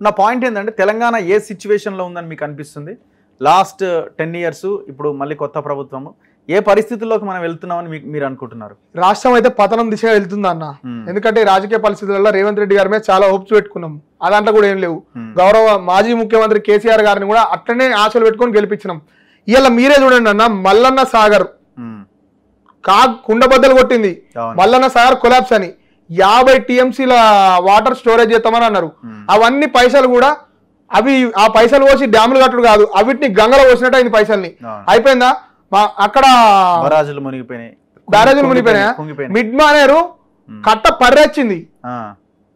నా పాయింట్ ఏంటంటే తెలంగాణ ఏ సిచ్యువేషన్ లో ఉందని మీకు అనిపిస్తుంది? లాస్ట్ 10 years, ఇప్పుడు మళ్ళీ కొత్త ప్రభుత్వము, ఏ పరిస్థితుల్లోకి మనం వెళ్తున్నామని మీరు అనుకుంటున్నారు? రాష్ట్రం అయితే పతనం దిశగా వెళ్తుంది అన్న. ఎందుకంటే రాజకీయ పరిస్థితులలో రేవంత్ రెడ్డి గారి మీద చాలా హోప్స్ పెట్టుకున్నాం, అదంతా కూడా ఏం లేవు. గౌరవ మాజీ ముఖ్యమంత్రి కేసీఆర్ గారిని కూడా అట్లనే ఆశలు పెట్టుకొని గెలిపించినాం. ఇవాళ మీరే చూడండి అన్న, మల్లన్న సాగర్ కుండబద్దలు కొట్టింది, మల్లన్న సాగర్ కొలాప్స్ అని 50 TMCల వాటర్ స్టోరేజ్ చేస్తామని అన్నారు. అవన్నీ పైసలు కూడా అవి ఆ పైసలు పోసి డ్యాములు కట్టడు కాదు, అవిటిని గంగలో పోసినట్టు అయింది పైసల్ని. అయిపోయిందా? అక్కడ బ్యారేజీలు మునిగిపోయినాయా? మిడ్ మానేరు కట్ట పర్రెచ్చింది,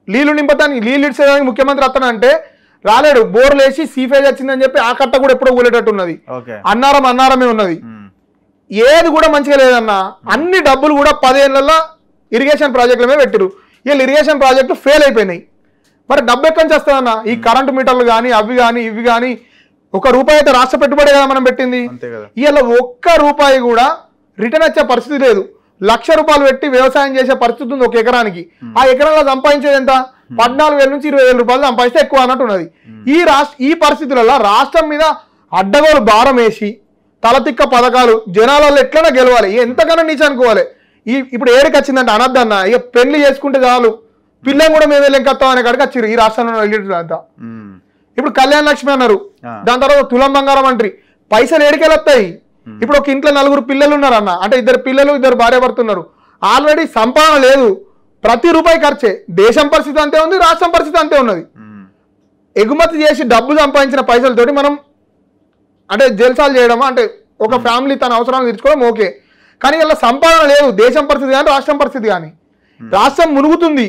నీళ్లు నింపడానికి నీళ్ళు ఇచ్చేదానికి ముఖ్యమంత్రి అతనంటే రాలేడు. బోర్లు వేసి సీఫేజ్ వచ్చిందని చెప్పి ఆ కట్ట కూడా ఎప్పుడో ఊలేటట్టు ఉన్నది. అన్నారమే ఉన్నది, ఏది కూడా మంచిగా లేదన్నా. అన్ని డబ్బులు కూడా 10 ఏళ్లలో ఇరిగేషన్ ప్రాజెక్టుల మీద పెట్టిరు. వీళ్ళు ఇరిగేషన్ ప్రాజెక్టులు ఫెయిల్ అయిపోయినాయి. మరి డబ్బు ఎక్కడి నుంచి వస్తుందన్న? ఈ కరెంటు మీటర్లు కానీ అవి కానీ ఇవి కానీ, ₹1 అయితే రాష్ట్ర పెట్టుబడి కదా మనం పెట్టింది. ఇవాళ ₹1 కూడా రిటర్న్ వచ్చే పరిస్థితి లేదు. ₹1,00,000 పెట్టి వ్యవసాయం చేసే పరిస్థితి ఉంది ఒక ఎకరానికి. ఆ ఎకరంలో సంపాదించేది ఎంత? 14,000 నుంచి 20,000 సంపాదిస్తే ఎక్కువ అన్నట్టున్నది. ఈ పరిస్థితులలో రాష్ట్రం మీద అడ్డగోలు భారం వేసి తలతిక్క పథకాలు జనాలలో ఎట్లైనా గెలవాలి, ఎంతకన్నా నీచ అనుకోవాలి. ఇప్పుడు ఏడికి వచ్చిందంటే అనద్దన్న, ఇక పెళ్లి చేసుకుంటే చాలు, పిల్లని కూడా మేము లెంకొస్తాం అనే కాడికి వచ్చారు ఈ రాష్ట్రంలో అంతా. ఇప్పుడు కళ్యాణ లక్ష్మి అన్నారు, దాని తర్వాత తులం బంగారం అంటారు. పైసలు ఏడికెళ్ళొస్తాయి? ఇప్పుడు ఒక ఇంట్లో 4 పిల్లలు ఉన్నారు అన్న, అంటే 2 పిల్లలు 2 భార్య భర్తున్నారు. ఆల్రెడీ సంపాదన లేదు, ప్రతి రూపాయి ఖర్చే. దేశం పరిస్థితి అంతే ఉంది, రాష్ట్రం పరిస్థితి అంతే ఉన్నది. ఎగుమతి చేసి డబ్బు సంపాదించిన పైసలతోటి మనం అంటే జల్సాలు చేయడం, అంటే ఒక ఫ్యామిలీ తన అవసరాలు తీర్చుకోవడం ఓకే. కానీ ఇలా సంపాదన లేదు, దేశం పరిస్థితి కానీ రాష్ట్రం పరిస్థితి కానీ. రాష్ట్రం మునుగుతుంది.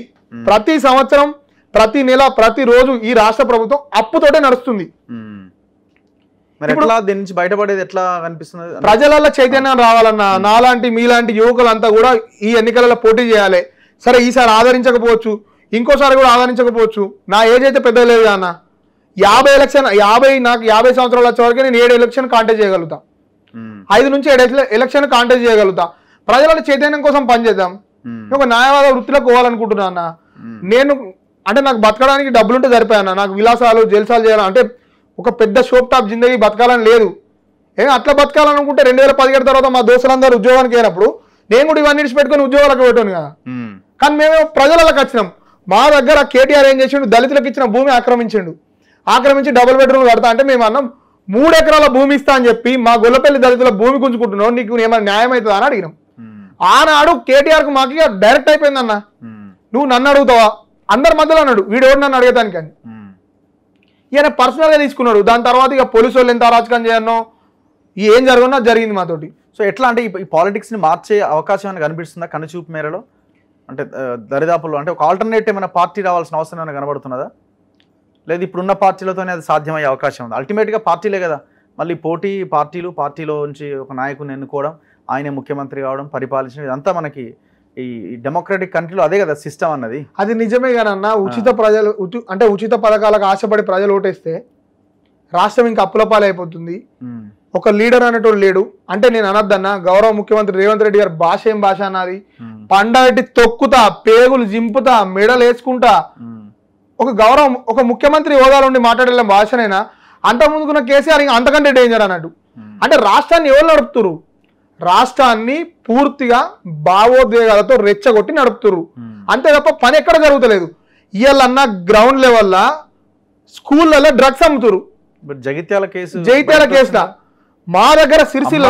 ప్రతి సంవత్సరం, ప్రతి నెల, ప్రతి రోజు ఈ రాష్ట్ర ప్రభుత్వం అప్పుతోటే నడుస్తుంది. దీని నుంచి బయటపడేది ఎట్లా అనిపిస్తుంది? ప్రజలలో చైతన్యం రావాలన్నా, నాలాంటి మీలాంటి యువకులంతా కూడా ఈ ఎన్నికలలో పోటీ చేయాలి. సరే ఈసారి ఆదరించకపోవచ్చు, ఇంకోసారి కూడా ఆదరించకపోవచ్చు. నా ఏజ్ అయితే పెద్ద లేదు అన్న. 50 సంవత్సరాలు వచ్చే వరకు నేను 7 ఎలక్షన్ కాంటెస్ట్ చేయగలుగుతా, 5 నుంచి 7 ఎలక్షన్ కాంటెస్ట్ చేయగలుగుతా. ప్రజల చైతన్యం కోసం పనిచేద్దాం. ఒక న్యాయవాద వృత్తిలో పోవాలనుకుంటున్నా అన్న. నేను అంటే నాకు బతకడానికి డబ్బులుంటే సరిపోయాను, నాకు విలాసాలు జల్సాలు చేయాలంటే ఒక పెద్ద షోప్ టాప్ జిందగీ బతకాలని లేదు. అట్లా బతకాలనుకుంటే 2017 తర్వాత మా దోస్తులందరూ ఉద్యోగానికి అయినప్పుడు నేను కూడా ఇవన్నీ పెట్టుకొని ఉద్యోగాలకు పెట్టాను కదా. కానీ మేము ప్రజలకు వచ్చినాం. మా దగ్గర కేటీఆర్ ఏం చేసిండు, దళితులకు ఇచ్చిన భూమి ఆక్రమించి డబుల్ బెడ్రూమ్ కడతా అంటే మేము అన్నాం 3 ఎకరాల భూమి ఇస్తా అని చెప్పి మా గొల్లపల్లి దళితుల భూమి గుంజుకుంటున్నావు, నీకు ఏమైనా న్యాయం అవుతుందా అని అడిగినాం. ఆనాడు కేటీఆర్కు మాకు డైరెక్ట్ అయిపోయిందన్న, నువ్వు నన్ను అడుగుతావా? అందరి మధ్యలో అన్నాడు, వీడెవడు నన్ను అడిగేదానికి అని. ఈయన పర్సనల్గా తీసుకున్నాడు. దాని తర్వాత ఇక పోలీసు వాళ్ళు ఎంత అరాచకం చేయనో ఏం జరుగున్నా జరిగింది మాతోటి. సో ఎట్లా అంటే ఈ పాలిటిక్స్ని మార్చే అవకాశం ఏమైనా కనిపిస్తుందా కనుచూపు మేరలో? అంటే దరిదాపుల్లో అంటే ఒక ఆల్టర్నేటివ్ ఏమైనా పార్టీ రావాల్సిన అవసరం ఏమైనా కనబడుతున్నదా? లేదు ఇప్పుడున్న పార్టీలతోనే అది సాధ్యమయ్యే అవకాశం ఉంది. అల్టిమేట్గా పార్టీలే కదా, మళ్ళీ పార్టీలో నుంచి ఒక నాయకుని ఎన్నుకోవడం, ఆయనే ముఖ్యమంత్రి కావడం, పరిపాలించడం, ఇదంతా మనకి ఈ డెమోక్రటిక్ కంట్రీలో అదే కదా సిస్టమ్ అన్నది. అది నిజమే కానన్నా ఉచిత పథకాలకు ఆశపడి ప్రజలు ఓటేస్తే రాష్ట్రం ఇంకా అప్పుల పాలైపోతుంది. ఒక లీడర్ అనేటోడు లేడు. అంటే నేను అనద్దన్నా, గౌరవ ముఖ్యమంత్రి రేవంత్ రెడ్డి గారు భాష ఏం భాష అన్నది, పండగట్టి తొక్కుతా, పేగులు జింపుతా, మెడలు వేసుకుంటా, ఒక ముఖ్యమంత్రి హోదాలో ఉండి మాట్లాడే భాషనైనా అంత ముందుకున్న కేసీఆర్ ఇంకా అంతకంటే డేంజర్ అన్నట్టు. అంటే రాష్ట్రాన్ని ఎవరు నడుపుతురు? రాష్ట్రాన్ని పూర్తిగా భావోద్వేగాలతో రెచ్చగొట్టి నడుపుతురు, అంతే తప్ప పని ఎక్కడ జరుగుతలేదు. ఇవాళన్నా గ్రౌండ్ లెవెల్లో స్కూళ్ళలో డ్రగ్స్ అమ్ముతురు. జగిత్యాల కేసులా మా దగ్గర సిరిసిల్ల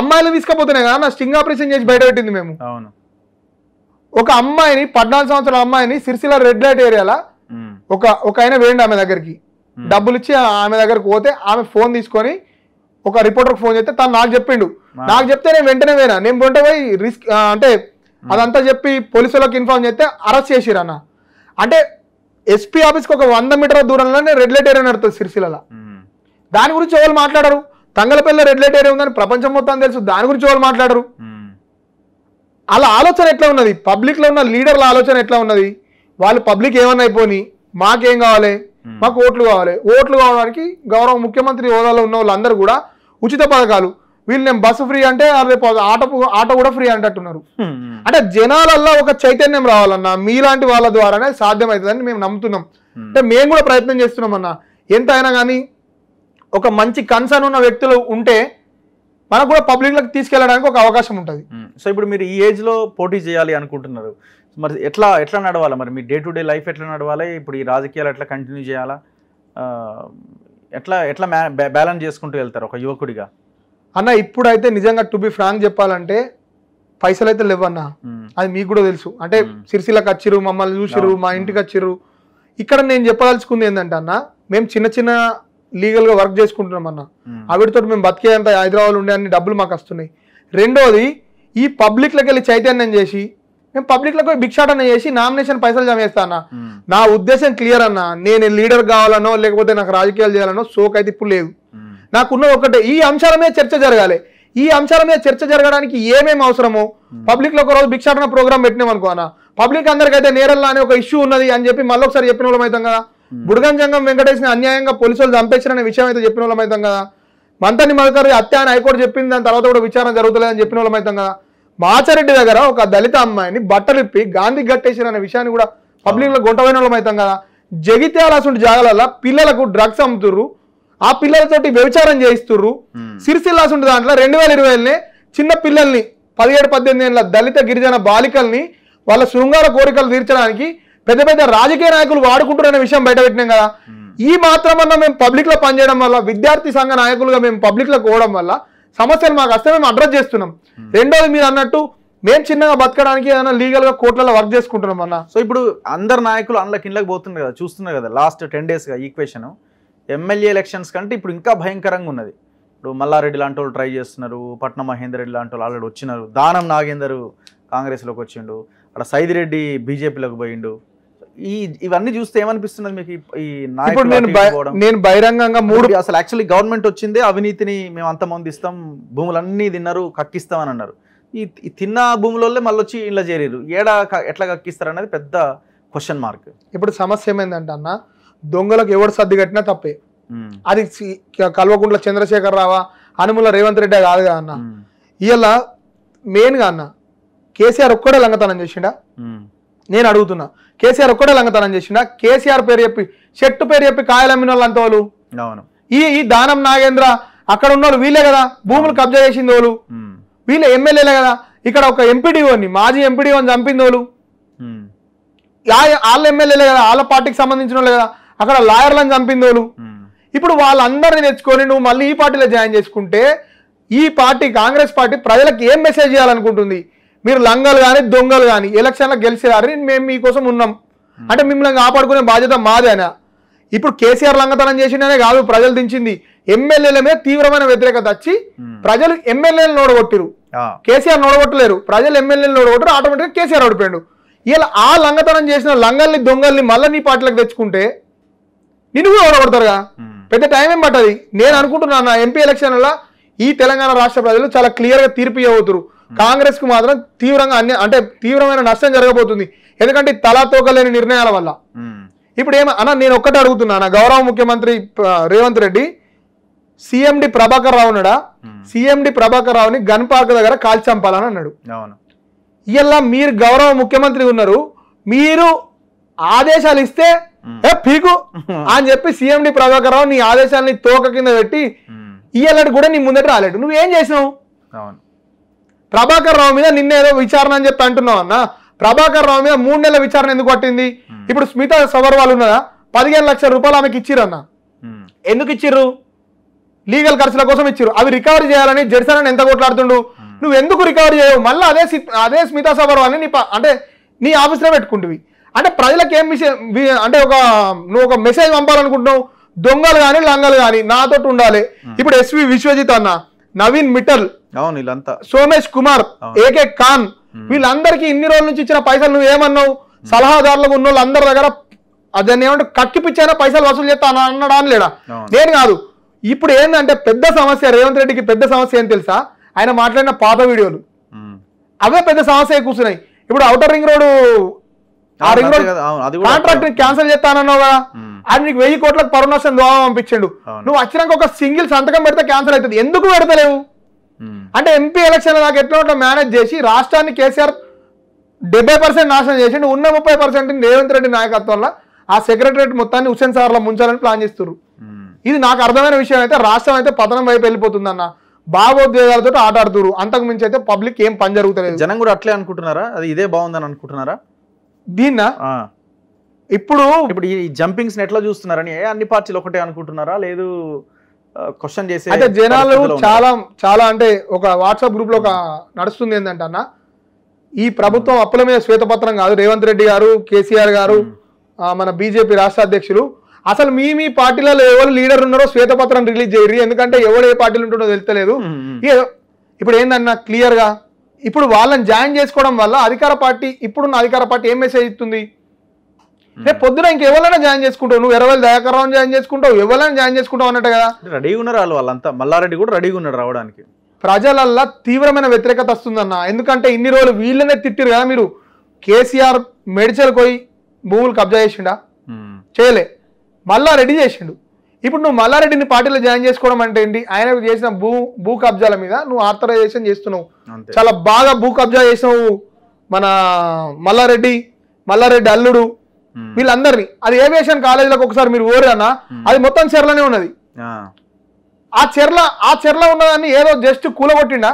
అమ్మాయిలు తీసుకపోతున్నాయి కదా, స్టింగ్ ఆపరేషన్ చేసి బయట పెట్టింది మేము. ఒక అమ్మాయిని 14 సంవత్సరాల అమ్మాయిని సిరిసిల్ల రెడ్ లైట్ ఏరియాలో ఒక ఆయన వేయండి ఆమె దగ్గరికి, డబ్బులు ఇచ్చి ఆమె దగ్గరకు పోతే ఆమె ఫోన్ తీసుకొని ఒక రిపోర్టర్కి ఫోన్ చేస్తే తను నాకు చెప్పిండు. నాకు చెప్తే నేను వెంటనే పోయినా. నేను వెంట పోయి రిస్క్ అంటే అదంతా చెప్పి పోలీసులకు ఇన్ఫార్మ్ చేస్తే అరెస్ట్ చేసిరన్న. అంటే ఎస్పీ ఆఫీస్కి ఒక 100 మీటర్ల దూరంలోనే రెడ్ లైట్ ఏరియా నడుతుంది సిరిసిల్ల. దాని గురించి ఎవరు మాట్లాడరు. తంగలపల్లి రెడ్ లైట్ ఏరియా ఉందని ప్రపంచం మొత్తం తెలుసు, దాని గురించి ఎవరు మాట్లాడరు. అలా ఆలోచన ఎట్లా ఉన్నది? పబ్లిక్లో ఉన్న లీడర్ల ఆలోచన ఎట్లా ఉన్నది? వాళ్ళు పబ్లిక్ ఏమన్నా అయిపోయి మాకేం కావాలి, మాకు ఓట్లు కావడానికి గౌరవ ముఖ్యమంత్రి హోదాలో ఉన్న వాళ్ళందరూ కూడా ఉచిత పథకాలు, వీళ్ళు నేను బస్సు ఫ్రీ అంటే రేపు ఆటో కూడా ఫ్రీ అంటున్నారు. అంటే జనాలల్లో ఒక చైతన్యం రావాలన్నా మీలాంటి వాళ్ళ ద్వారానే సాధ్యమవుతుందని మేము నమ్ముతున్నాం. అంటే మేము కూడా ప్రయత్నం చేస్తున్నాం అన్న. ఎంత అయినా కానీ ఒక మంచి కన్సర్న్ ఉన్న వ్యక్తులు ఉంటే మనకు కూడా పబ్లిక్లకు తీసుకెళ్ళడానికి ఒక అవకాశం ఉంటుంది. సో ఇప్పుడు మీరు ఈ ఏజ్లో పోటీ చేయాలి అనుకుంటున్నారు, మరి ఎట్లా నడవాలా? మరి మీ డే టు డే లైఫ్ ఎట్లా నడవాలి? ఇప్పుడు ఈ రాజకీయాలు ఎట్లా కంటిన్యూ చేయాలా? ఎట్లా బ్యాలెన్స్ చేసుకుంటూ వెళ్తారు ఒక యువకుడిగా? అన్న ఇప్పుడైతే నిజంగా టు బి ఫ్రాంక్ చెప్పాలంటే పైసలు అయితే లేవన్నా, అది మీకు కూడా తెలుసు. అంటే సిరిసిల్లకి వచ్చిర్రు, మమ్మల్ని చూసిర్రు, మా ఇంటికి వచ్చిర్రు. ఇక్కడ నేను చెప్పదలుచుకుంది ఏంటంటే అన్న, మేము చిన్న లీగల్గా వర్క్ చేసుకుంటున్నాం అన్న. అవిటితో మేము బతికేంత హైదరాబాద్ ఉండే అన్ని డబ్బులు మాకు వస్తున్నాయి. రెండోది, ఈ పబ్లిక్లోకి వెళ్ళి చైతన్యం చేసి మేము పబ్లిక్లకు భిక్షాటన చేసి నామినేషన్ పైసలు జమ చేస్తా అన్న. నా ఉద్దేశం క్లియర్ అన్న. నేను లీడర్ కావాలనో లేకపోతే నాకు రాజకీయాలు చేయాలనో సోక్ అయితే ఇప్పుడు లేదు. నాకున్న ఒకటే, ఈ అంశాల మీద చర్చ జరగాలి. ఈ అంశాల మీద చర్చ జరగడానికి ఏమేమి అవసరమో పబ్లిక్లో ఒక రోజు భిక్షాటన ప్రోగ్రామ్ పెట్టినాం అనుకో అన్న, పబ్లిక్ అందరికైతే నేరల్లా అనే ఒక ఇష్యూ ఉన్నది అని చెప్పి మళ్ళీ ఒకసారి చెప్పిన వాళ్ళం అవుతాం కదా. బుడగం జంగం వెంకటేష్ని అన్యాయంగా పోలీసులు చంపేసిన విషయం అయితే చెప్పిన వాళ్ళం అవుతాం కదా. మంతని మధుకర్ హత్య అని హైకోర్టు చెప్పింది, దాని తర్వాత కూడా విచారణ జరుగుతలేదని చెప్పిన వాళ్ళం అవుతాం కదా. మాచారెడ్డి దగ్గర ఒక దళిత అమ్మాయిని బట్టలిప్పి గాంధీ గట్టేసిన అనే విషయాన్ని కూడా పబ్లిక్లో గొంటమైన వాళ్ళం అవుతాం కదా. జగిత్యాల జాగాలలో పిల్లలకు డ్రగ్స్ అమ్ముతుర్రు, ఆ పిల్లలతోటి వ్యభిచారం చేయిస్తుర్రు. సిరిసిల్లాసుంటి దాంట్లో 2020 చిన్న పిల్లల్ని 17-18 ఏళ్ళ దళిత గిరిజన బాలికల్ని వాళ్ళ శృంగార కోరికలు తీర్చడానికి పెద్ద పెద్ద రాజకీయ నాయకులు వాడుకుంటున్న విషయం బయట పెట్టినాం కదా. ఈ మాత్రమన్నా మేము పబ్లిక్లో పనిచేయడం వల్ల, విద్యార్థి సంఘ నాయకులుగా మేము పబ్లిక్లో పోవడం వల్ల సమస్యలు మాకు వస్తే మేము అడ్రస్ చేస్తున్నాం. రెండోది, మీరు అన్నట్టు మేము చిన్నగా బతకడానికి ఏదైనా లీగల్గా కోర్టులలో వర్క్ చేసుకుంటున్నాం అన్న. సో ఇప్పుడు అందరు నాయకులు అందులోకి ఇళ్ళకి పోతున్నారు కదా, చూస్తున్నారు కదా లాస్ట్ 10 డేస్గా ఈక్వేషన్. ఎమ్మెల్యే ఎలక్షన్స్ కంటే ఇప్పుడు ఇంకా భయంకరంగా ఉన్నది. ఇప్పుడు మల్లారెడ్డి లాంటి వాళ్ళు ట్రై చేస్తున్నారు, పట్నం మహేందర్ రెడ్డి లాంటి వాళ్ళు ఆల్రెడీ వచ్చినారు, దానం నాగేందర్ కాంగ్రెస్లోకి వచ్చిండు, అక్కడ సైదిరెడ్డి బీజేపీలోకి పోయిండు. ఇవన్నీ చూస్తే ఏమనిపిస్తున్నది మీకు? ఈ నాయకులు నేను బహిరంగంగా అసలు యాక్చువల్లీ గవర్నమెంట్ వచ్చిందే అవినీతిని మేము అంతమంది ఇస్తాం, భూములన్నీ తిన్నారు, కక్కిస్తామని అన్నారు. ఈ తిన్న భూములలో మళ్ళీ వచ్చి ఇలా చేరారు, ఎట్లా కక్కిస్తారు అనేది పెద్ద క్వశ్చన్ మార్క్. ఇప్పుడు సమస్య ఏమైందంటే అన్న, దొంగలకు ఎవరు సర్ది కట్టినా తప్పే. అది కల్వకుంట్ల చంద్రశేఖర్ రావా, అనుముల రేవంత్ రెడ్డి కాదు కదా అన్న. ఇవాళ మెయిన్గా అన్న, కేసీఆర్ ఒక్కడే లంగతనం చేసిండా? నేను అడుగుతున్నా, కేసీఆర్ ఒక్కడే లంగతనం చేసిండా? కేసీఆర్ పేరు చెప్పి, చెట్టు పేరు చెప్పి కాయలు అమ్మిన వాళ్ళు అంత వాళ్ళు, ఈ దానం నాగేంద్ర అక్కడ ఉన్న వాళ్ళు వీళ్ళే కదా, భూములు కబ్జా చేసింది వాళ్ళు వీళ్ళే, ఎమ్మెల్యేలే కదా. ఇక్కడ ఒక ఎంపీడీఓని, మాజీ ఎంపీడీఓని చంపింది వాళ్ళు వాళ్ళ ఎమ్మెల్యేలే కదా, వాళ్ళ పార్టీకి సంబంధించిన వాళ్ళే కదా. అక్కడ లాయర్లను చంపింది వాళ్ళు. ఇప్పుడు వాళ్ళందరినీ తెచ్చుకొని నువ్వు మళ్ళీ ఈ పార్టీలో జాయిన్ చేసుకుంటే, ఈ పార్టీ కాంగ్రెస్ పార్టీ ప్రజలకు ఏం మెసేజ్ చేయాలనుకుంటుంది? మీరు లంగలు కానీ దొంగలు కానీ ఎలక్షన్లకు గెలిచేవారని మేము మీకోసం ఉన్నాం అంటే మిమ్మల్ని కాపాడుకునే బాధ్యత మాదేనా? ఇప్పుడు కేసీఆర్ లంగతనం చేసిందనే కాదు ప్రజలు దించింది, ఎమ్మెల్యేల మీద తీవ్రమైన వ్యతిరేకత వచ్చి ప్రజలు ఎమ్మెల్యేలు నోడగొట్టిరు. కేసీఆర్ నోడగొట్టలేరు, ప్రజలు ఎమ్మెల్యేలు నోడగొట్టరు, ఆటోమేటిక్గా కేసీఆర్ ఓడిపోయాడు. ఇలా ఆ లంగతనం చేసిన లంగల్ని దొంగల్ని మళ్ళీ నీ పార్టీలకు తెచ్చుకుంటే నిన్ను కూడా ఓడగొడతారుగా, పెద్ద టైం ఏం పట్టది. నేను అనుకుంటున్నాను నా ఎంపీ ఎలక్షన్ల ఈ తెలంగాణ రాష్ట్ర ప్రజలు చాలా క్లియర్గా తీర్పు ఇవ్వబోతున్నారు. కాంగ్రెస్ కు మాత్రం తీవ్రంగా అంటే తీవ్రమైన నష్టం జరగబోతుంది. ఎందుకంటే తలా తోకలేని నిర్ణయాల వల్ల. ఇప్పుడు అన్న నేను ఒక్కటే అడుగుతున్నా, గౌరవ ముఖ్యమంత్రి రేవంత్ రెడ్డి సిఎండి ప్రభాకర్ రావు ఉన్నాడా, సిఎండి ప్రభాకర్ రావుని గన్ పార్క్ దగ్గర కాల్చి చంపాలని అన్నాడు. ఇలా మీరు గౌరవ ముఖ్యమంత్రి ఉన్నారు, మీరు ఆదేశాలు ఇస్తే పీకు అని చెప్పి సిఎండి ప్రభాకర్ రావు నీ ఆదేశాలని తోక కింద పెట్టి ఇయ్యాలంటే కూడా నీ ముందట రాలేడు. నువ్వేం చేసినావు? ప్రభాకర్ రావు మీద నిన్నేదో విచారణ అని చెప్పి అంటున్నావు అన్న. ప్రభాకర్ రావు మీద 3 నెలల విచారణ ఎందుకు పట్టింది? ఇప్పుడు స్మితా సబర్వాల్ ఉన్నదా, 15 లక్షల రూపాయలు ఆమెకి ఇచ్చిరన్న. ఎందుకు ఇచ్చిర్రు? లీగల్ ఖర్చుల కోసం ఇచ్చిర్రు. అవి రికవరీ చేయాలని జడ్సన్ ఎంత కొట్లాడుతుండు. నువ్వు ఎందుకు రికవరీ చేయవు? మళ్ళీ అదే స్మితా సబర్వాల్ని నీ ఆఫీస్లో పెట్టుకుంటువి. అంటే ప్రజలకు ఏం విషయం అంటే నువ్వు ఒక మెసేజ్ పంపాలనుకుంటున్నావు. దొంగలు కానీ లంగలు కానీ నాతో ఉండాలి. ఇప్పుడు ఎస్వి విశ్వజిత్ అన్న, నవీన్ మిట్టల్, సోమేష్ కుమార్, ఏకే ఖాన్, వీళ్ళందరికీ ఇన్ని రోజుల నుంచి ఇచ్చిన పైసలు నువ్వు ఏమన్నావు? సలహాదారులకు ఉన్న వాళ్ళందరి దగ్గర అదని ఏమంటే కక్కిపిచ్చైనా పైసలు వసూలు చేస్తా అన్నాడా అని లేడా? నేను కాదు. ఇప్పుడు ఏంటంటే పెద్ద సమస్య, రేవంత్ రెడ్డికి పెద్ద సమస్య ఏం తెలుసా? ఆయన మాట్లాడిన పాత వీడియోలు అవే పెద్ద సమస్య కూర్చున్నాయి. ఇప్పుడు outer ring road contract cancel చేస్తానన్నావు కదా, అది నీకు 1000 కోట్లకు పరుణాశం దోహం పంపించండు. నువ్వు వచ్చినాక ఒక సింగిల్ సంతకం పెడితే క్యాన్సిల్ అవుతుంది. ఎందుకు పెడతలేవు? అంటే ఎంపీ ఎలక్షన్ నాకు ఎట్లా మేనేజ్ చేసి రాష్ట్రాన్ని కేసీఆర్ 70% నాశనం చేసిండు. ఉన్న 30% రేవంత్ రెడ్డి నాయకత్వంలో ఆ సెక్రటరేట్ మొత్తాన్ని హుస్సేన్ సాగర్లో ముంచాలని ప్లాన్ చేస్తున్నారు. ఇది నాకు అర్థమైన విషయం. అయితే రాష్ట్రం అయితే పతనం వైపు వెళ్ళిపోతుందన్న భావోద్వేగాలతో ఆట ఆడుతున్నారు. అంతకు మించి అయితే పబ్లిక్ ఏం పని జరుగుతలేదు. జనం కూడా అట్లే అనుకుంటున్నారా? అది ఇదే బాగుందని అనుకుంటున్నారా? దీన్నా ఇప్పుడు ఈ జంపింగ్స్ ఎట్లా చూస్తున్నారని అన్ని పార్టీలు ఒకటే అనుకుంటున్నారా? లేదు క్వశ్చన్ చేసి అయితే జనాలు చాలా చాలా అంటే ఒక వాట్సాప్ గ్రూప్ లో ఒక నడుస్తుంది ఏంటంటే అన్న, ఈ ప్రభుత్వం అప్పుల మీద శ్వేతపత్రం కాదు. రేవంత్ రెడ్డి గారు, కేసీఆర్ గారు, మన బీజేపీ రాష్ట్ర అధ్యక్షులు అసలు మీ పార్టీలలో ఎవరు లీడర్ ఉన్నారో శ్వేతపత్రం రిలీజ్ చేయరు. ఎందుకంటే ఎవరు ఏ పార్టీలు ఉంటుందో తెలుస్తలేదు. ఇప్పుడు ఏందన్నా క్లియర్ గా ఇప్పుడు వాళ్ళని జాయిన్ చేసుకోవడం వల్ల అధికార పార్టీ, ఇప్పుడున్న అధికార పార్టీ ఏం మెసేజ్ ఇస్తుంది? రేపు పొద్దున ఇంకెవరైనా జాయిన్ చేసుకుంటావు. నువ్వు ఎర్రవెల్లి దయాకర్ రావుని జాయిన్ చేసుకుంటావు, ఎవరైనా జాయిన్ చేసుకుంటావు అన్నట్టు కదా. రెడీగా ఉన్నారు వాళ్ళంతా. మల్లారెడ్డి కూడా రెడీగా ఉన్నాడు రావడానికి. ప్రజలల్లా తీవ్రమైన వ్యతిరేకత వస్తుందన్న. ఎందుకంటే ఇన్ని రోజులు వీళ్ళనే తిట్టిరు కదా మీరు. కేసీఆర్ మెడిచల్ పోయి భూములు కబ్జా చేసిండా? చేయలే. మల్లారెడ్డి చేసిండు. ఇప్పుడు నువ్వు మల్లారెడ్డిని పార్టీలో జాయిన్ చేసుకోవడం అంటే ఏంటి? ఆయన చేసిన భూ కబ్జాల మీద నువ్వు ఆథరైజేషన్ చేస్తున్నావు. చాలా బాగా భూ కబ్జా చేసినావు. మన మల్లారెడ్డి అల్లుడు వీళ్ళందరినీ. అది ఏవియేషన్ కాలేజీలకు ఒకసారి మీరు ఓరే అన్న, అది మొత్తం చెర్లనే ఉన్నది. ఆ చెర్ల ఉన్నదాన్ని ఏదో జస్ట్ కూలగొట్టిండా,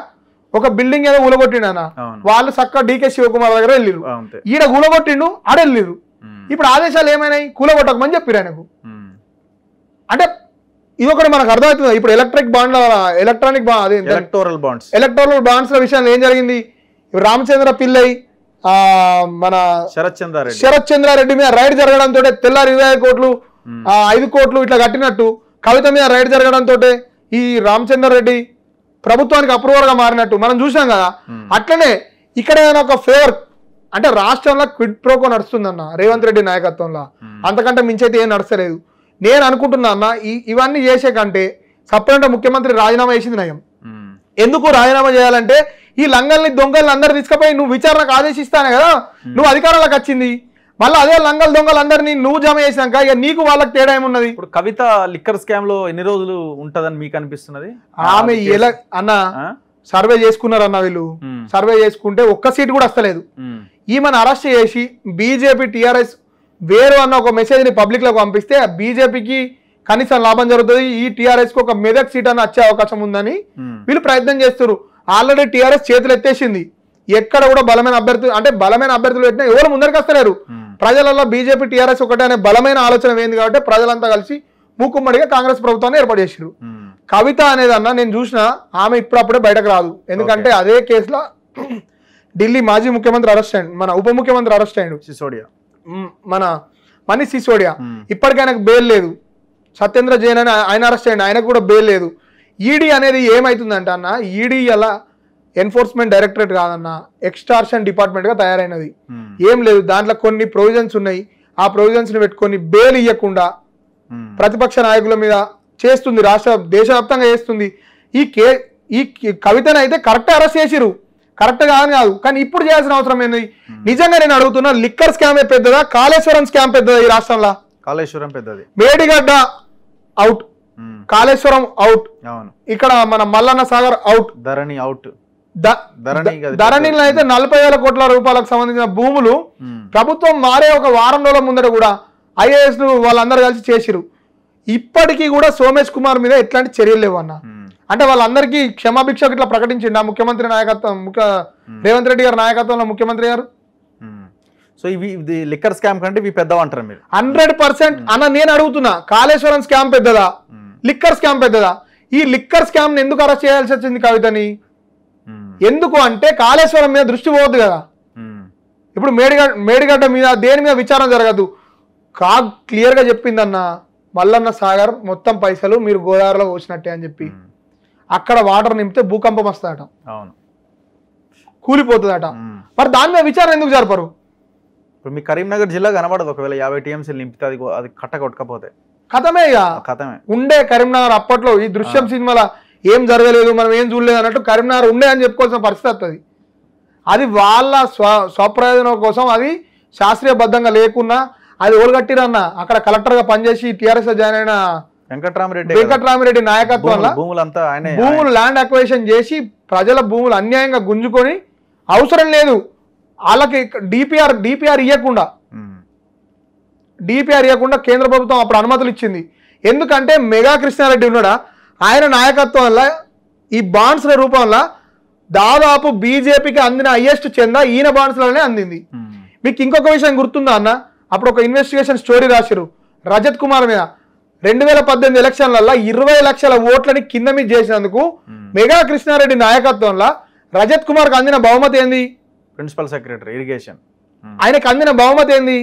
ఒక బిల్డింగ్ ఏదో కూలగొట్టిండనా. వాళ్ళు చక్కగా డీకే శివకుమార్ దగ్గర వెళ్ళిరు. ఈడ కూలగొట్టిండు, ఆడెళ్ళిరు. ఇప్పుడు ఆదేశాలు ఏమైనాయి? కూలగొట్టకమని చెప్పిరు ఆయనకు. అంటే ఇది ఒకటి మనకు అర్థమవుతుంది. ఇప్పుడు ఎలక్ట్రానిక్ బాండ్స్ విషయంలో ఏం జరిగింది? రామచంద్ర పిల్లై, మన శరత్ చంద్రారెడ్డి మీద రైడ్ జరగడంతో తెల్లారి 25 కోట్లు 5 కోట్లు ఇట్లా కట్టినట్టు కవిత మీద రైడ్ జరగడంతో ఈ రామచంద్ర రెడ్డి ప్రభుత్వానికి అప్రూవర్ గా మారినట్టు మనం చూసాం కదా. అట్లనే ఇక్కడ ఏదైనా ఒక ఫేవర్ అంటే రాష్ట్రంలో క్విడ్ ప్రోకో నడుస్తుందన్న రేవంత్ రెడ్డి నాయకత్వంలో. అంతకంటే మించైతే ఏం నడుస్తలేదు. నేను అనుకుంటున్నా అన్న, ఇవన్నీ చేసే కంటే సపరేట్ ముఖ్యమంత్రి రాజీనామా చేసింది నయం. ఎందుకు రాజీనామా చేయాలంటే ఈ లంగల్ని దొంగల్ని అందరు తీసుకుపోయి నువ్వు విచారణకు ఆదేశిస్తానే కదా నువ్వు అధికారంలోకి వచ్చింది. మళ్ళీ అదే లంగల్ దొంగలందరినీ నువ్వు జమ చేసినాక ఇక నీకు వాళ్ళకి తేడా ఏమున్నది? ఇప్పుడు కవిత లిక్కర్ స్కామ్ లో ఎన్ని రోజులు ఉంటదని మీకు అనిపిస్తున్నది? ఆమె ఎలా అన్న సర్వే చేసుకున్నారన్న వీళ్ళు. సర్వే చేసుకుంటే ఒక్క సీట్ కూడా వస్తలేదు. ఈమెను అరెస్ట్ చేసి బీజేపీ టీఆర్ఎస్ వేరు అన్న ఒక మెసేజ్ ని పబ్లిక్ లోకి పంపిస్తే బీజేపీకి కనీసం లాభం జరుగుతుంది. ఈ టీఆర్ఎస్ కు ఒక మెదక్ సీట్ అని వచ్చే అవకాశం ఉందని వీళ్ళు ప్రయత్నం చేస్తారు. ఆల్రెడీ టీఆర్ఎస్ చేతులు ఎత్తేసింది. ఎక్కడ కూడా బలమైన అభ్యర్థులు పెట్టినా ఎవరు ముందరికి వస్తలేరు. ప్రజలలో బీజేపీ టీఆర్ఎస్ ఒకటే అనే బలమైన ఆలోచన ఏంది కాబట్టి ప్రజలంతా కలిసి మూకుమ్మడిగా కాంగ్రెస్ ప్రభుత్వాన్ని ఏర్పాటు చేసారు. కవిత అనేదన్న నేను చూసిన ఆమె ఇప్పుడప్పుడే బయటకు రాదు. ఎందుకంటే అదే కేసులో ఢిల్లీ మాజీ ముఖ్యమంత్రి అరెస్ట్ అయ్యాడు, మన ఉప ముఖ్యమంత్రి అరెస్ట్ అయ్యాడు సిసోడియా, మన మనీష్ సిసోడియా. ఇప్పటికీ ఆయనకు బెయిల్ లేదు. సత్యేంద్ర జైన్ అని ఆయన అరెస్ట్ అయ్యాడు, ఆయనకు కూడా బెయిల్ లేదు. ఈడీ అనేది ఏమవుతుందంట అన్న, ఈడీ అలా ఎన్ఫోర్స్మెంట్ డైరెక్టరేట్ కాదన్న, ఎక్స్టార్షన్ డిపార్ట్మెంట్గా తయారైనది. ఏం లేదు, దాంట్లో కొన్ని ప్రొవిజన్స్ ఉన్నాయి. ఆ ప్రొవిజన్స్ని పెట్టుకొని బెయిల్ ఇవ్వకుండా ప్రతిపక్ష నాయకుల మీద చేస్తుంది, దేశవ్యాప్తంగా చేస్తుంది. ఈ కవితను అయితే కరెక్ట్ అరెస్ట్ చేసిరు, కరెక్ట్ కాదు. కానీ ఇప్పుడు చేయాల్సిన అవసరం ఏంది? నిజంగా నేను అడుగుతున్నా, లిక్కర్ స్కామే పెద్దదా, కాళేశ్వరం స్కామ్ పెద్దదా ఈ రాష్ట్రంలో? కాళేశ్వరం పెద్దది. మేడిగడ్డ అవుట్, కాళేశ్వరం అవుట్, ఇక్కడ మన మల్లన్న సాగర్ అవుట్, ధరణి అవుట్. ధరణిలో అయితే 40,000 కోట్ల రూపాయలకు సంబంధించిన భూములు ప్రభుత్వం మారే ఒక వారం రోజుల ముందర కూడా ఐఏఎస్ వాళ్ళందరూ కలిసి చేసిరు. ఇప్పటికీ కూడా సోమేష్ కుమార్ మీద ఎట్లాంటి చర్యలు లేవు అన్న. అంటే వాళ్ళందరికీ క్షమాభిక్ష ఇట్లా ప్రకటించిండు ముఖ్యమంత్రి నాయకత్వం, రేవంత్ రెడ్డి గారి నాయకత్వంలో ముఖ్యమంత్రి గారు. సో ఇది లిక్కర్ స్కామ్ కంటే ఇవి పెద్దవంటారు మీరు? 100% అన్న. నేను అడుగుతున్నా, కాళేశ్వరం స్కామ్ పెద్దదా, లిక్కర్ స్కామ్ పెద్దదా? ఈ లిక్కర్ స్కామ్ ని ఎందుకు అరెస్ట్ చేయాల్సి వచ్చింది కవితని? ఎందుకు అంటే కాళేశ్వరం మీద దృష్టి పోవద్దు కదా. ఇప్పుడు మేడిగడ్డ మీద దేని మీద విచారణ జరగదు. క్లియర్ గా చెప్పిందన్న, మల్లన్న సాగర్ మొత్తం పైసలు మీరు గోదావరిలో పోసినట్టే అని చెప్పి. అక్కడ వాటర్ నింపితే భూకంపం వస్తుందట, కూలిపోతుందట. మరి దాని మీద విచారణ ఎందుకు జరపరు? ఇప్పుడు మీ కరీంనగర్ జిల్లా కనబడదు, ఒకవేళ 50 TMC నింపితే అది కట్ట కొట్టకపోతే కథమే. ఇక కథమే ఉండే కరీంనగర్. అప్పట్లో ఈ దృశ్యం సినిమాలో ఏం జరగలేదు, మనం ఏం చూడలేదు అన్నట్టు కరీంనగర్ ఉండే అని చెప్పుకోవాల్సిన పరిస్థితి వస్తుంది. అది వాళ్ళ స్వప్రయోజనం కోసం, అది శాస్త్రీయబద్ధంగా లేకున్నా అది ఓల్గట్టిరన్న. అక్కడ కలెక్టర్గా పనిచేసి టీఆర్ఎస్ జాయిన్ అయిన వెంకట్రామిరెడ్డి నాయకత్వంలో భూములు ల్యాండ్ అక్విజిషన్ చేసి ప్రజల భూములు అన్యాయంగా గుంజుకొని, అవసరం లేదు వాళ్ళకి డిపిఆర్ ఇవ్వకుండా కేంద్ర ప్రభుత్వం అప్పుడు అనుమతులు ఇచ్చింది. ఎందుకంటే మెగా కృష్ణారెడ్డి ఉన్నాడా, ఆయన నాయకత్వంలో ఈ బాండ్స్ల రూపంలో దాదాపు బీజేపీకి అందిన హైయెస్ట్ చందా ఈయన బాండ్స్లోనే అందింది. మీకు ఇంకొక విషయం గుర్తుందా అన్న? అప్పుడు ఒక ఇన్వెస్టిగేషన్ స్టోరీ రాసిరు రజత్ కుమార్ మీద. 2018 ఎలక్షన్లలో 20 లక్షల ఓట్లని కింద మీద చేసినందుకు మెగా కృష్ణారెడ్డి నాయకత్వంలో రజత్ కుమార్కి అందిన బహుమతి ఏంది? Principal secretary irrigation. ఆయనకు అందిన బహుమతి ఏంది?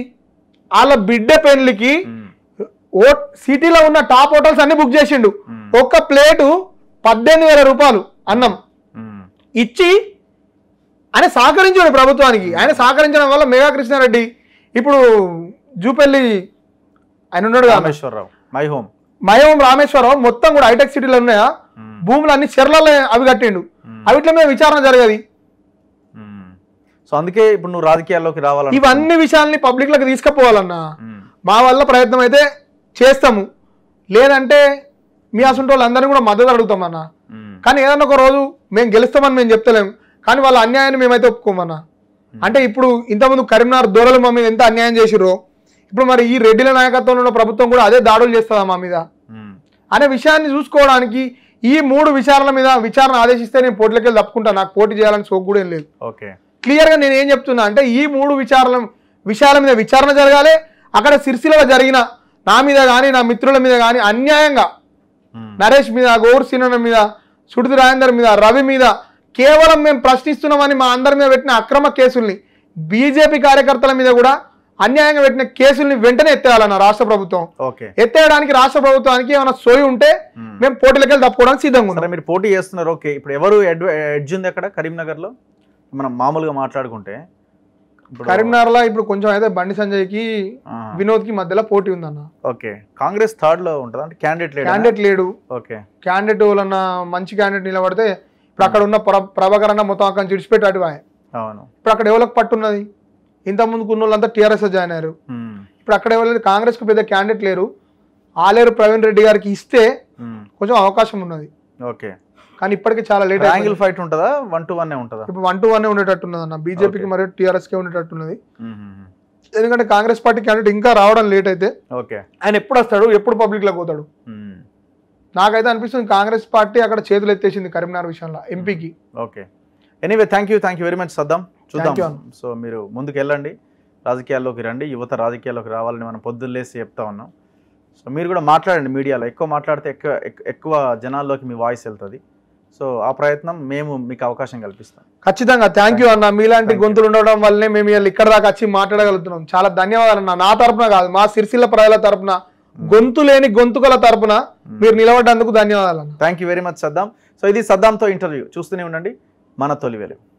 వాళ్ళ బిడ్డ పెళ్లికి సిటీలో ఉన్న టాప్ హోటల్స్ అన్ని బుక్ చేసిండు. ఒక్క ప్లేటు 18,000 రూపాయలు అన్నం ఇచ్చి ఆయన సహకరించాడు ప్రభుత్వానికి. ఆయన సహకరించడం వల్ల మెగా కృష్ణారెడ్డి ఇప్పుడు జూపల్లి ఆయన ఉన్నాడు రామేశ్వరరావు, మై హోమ్ రామేశ్వరరావు మొత్తం కూడా హైటెక్ సిటీలో ఉన్నాయా భూములు అన్ని చెర్లలో అవి కట్టిండు. అవిట్ల మీద విచారణ జరగది. సో అందుకే ఇప్పుడు నువ్వు రాజకీయాల్లోకి రావాలని ఇవన్నీ విషయాల్ని పబ్లిక్ లోకి తీసుకుపోవాలన్నా. మా వల్ల ప్రయత్నం అయితే చేస్తాము, లేదంటే మీ అసంటి వాళ్ళందరినీ కూడా మద్దతు అడుగుతామన్నా. కానీ ఏదన్నా ఒక రోజు మేము గెలుస్తామని మేము చెప్తలేము, కానీ వాళ్ళ అన్యాయాన్ని మేమైతే ఒప్పుకోమన్నా. అంటే ఇప్పుడు ఇంతకుముందు కరీంనగర్ దూరలు మా మీద ఎంత అన్యాయం చేసిరో, ఇప్పుడు మరి ఈ రెడ్డిల నాయకత్వంలో ఉన్న ప్రభుత్వం కూడా అదే దాడులు చేస్తుందా మా మీద అనే విషయాన్ని చూసుకోవడానికి ఈ 3 విచారణల మీద విచారణ ఆదేశిస్తే నేను పోటీలోకి వెళ్ళి తప్పుకుంటా. నాకు పోటీ చేయాలని సోకు కూడా ఏం లేదు. క్లియర్గా నేను ఏం చెప్తున్నా అంటే, ఈ 3 విషయాల మీద విచారణ జరగాలి. అక్కడ సిరిసిల్లలో జరిగిన నా మీద కానీ నా మిత్రుల మీద కానీ అన్యాయంగా నరేష్ మీద, గౌర్ సినన్న మీద, సుడిది రాజేందర్ మీద, రవి మీద కేవలం మేము ప్రశ్నిస్తున్నామని మా అందరి మీద పెట్టిన అక్రమ కేసుల్ని, బీజేపీ కార్యకర్తల మీద కూడా అన్యాయంగా పెట్టిన కేసుల్ని వెంటనే ఎత్తేయాలన్న రాష్ట్ర ప్రభుత్వం. ఎత్తేయడానికి రాష్ట్ర ప్రభుత్వానికి ఏమైనా సోయి ఉంటే మేము పోటీలకు వెళ్ళి తప్పుకోవడానికి సిద్ధంగా ఉన్నాం. మీరు పోటీ చేస్తున్నారు, ఓకే. ఇప్పుడు ఎవరు ఎడ్జ్ ఉంది అక్కడ కరీంనగర్లో? మనం మామూలుగా మాట్లాడుకుంటే కరీంనగర్ లో ఇప్పుడు కొంచెం అయితే బండి సంజయ్ కి వినోద్ కి మధ్యలో పోటీ ఉందన్న. ఓకే. కాంగ్రెస్ థర్డ్ లో ఉంటుంది అంటే క్యాండిడేట్ లేడు. ఓకే. క్యాండిడేట్ వాళ్ళన్నా మంచి క్యాండిడేట్ నిలబడితే ఇప్పుడు అక్కడ ఉన్న ప్రభాకర్ అన్న మొత్తం అక్కడ విడిచిపెట్టి అటువాయి. అవును. ఇప్పుడు అక్కడ ఎవరికి పట్టున్నది? ఇంత ముందుకు ఉన్న వాళ్ళంతా టీఆర్ఎస్ జాయిన్ అయ్యారు. ఇప్పుడు అక్కడ ఎవరు కాంగ్రెస్ కు పెద్ద క్యాండిడేట్ లేరు. ఆలేరు ప్రవీణ్ రెడ్డి గారికి ఇస్తే కొంచెం అవకాశం ఉన్నది. ఓకే. కానీ ఇప్పటికీ చాలా లేట్. యాంగిల్ ఫైట్ ఉంటుందా? 1-to-1 ఉంటుందా? ఇప్పుడు 1-to-1 ఉండేటట్టున్నది అన్న. బీజేపీకి మరియు టీఆర్ఎస్ కి ఉండేటట్టున్నది. ఎందుకంటే కాంగ్రెస్ పార్టీ క్యాండిడేట్ ఇంకా రావడం లేట్ అయితే ఆయన ఎప్పుడు వస్తాడు, ఎప్పుడు పబ్లిక్ లోకి పోతాడు? నాకైతే అనిపిస్తుంది కాంగ్రెస్ పార్టీ అక్కడ చేతులు ఎత్తేసింది కరీంనగర్ విషయంలో ఎంపీకి. Okay. Anyway thank you very much Saddam. చూద్దాం. సో మీరు ముందుకు వెళ్ళండి, రాజకీయాల్లోకి రండి. యువత రాజకీయాల్లోకి రావాలని మనం పొద్దున్నేసి చెప్తా ఉన్నాం. సో మీరు కూడా మాట్లాడండి, మీడియాలో ఎక్కువ మాట్లాడితే ఎక్కువ జనాల్లోకి మీ వాయిస్ వెళ్తుంది. సో ఆ ప్రయత్నం మేము మీకు అవకాశం కల్పిస్తాం. ఖచ్చితంగా. థ్యాంక్ యూ అన్న. మీలాంటి గొంతులు ఉండడం వల్లనే మేము ఇక్కడ దాకా వచ్చి మాట్లాడగలుగుతున్నాం. చాలా ధన్యవాదాలు అన్న. నా తరపున కాదు, మా సిరిసిల్ల ప్రజల తరపున, గొంతు లేని గొంతుకల తరపున మీరు నిలబడ్డందుకు ధన్యవాదాలు అన్న. Thank you very much Saddam. So ఇది సద్దాంతో ఇంటర్వ్యూ. చూస్తూనే ఉండండి మన తొలి వెలుగు.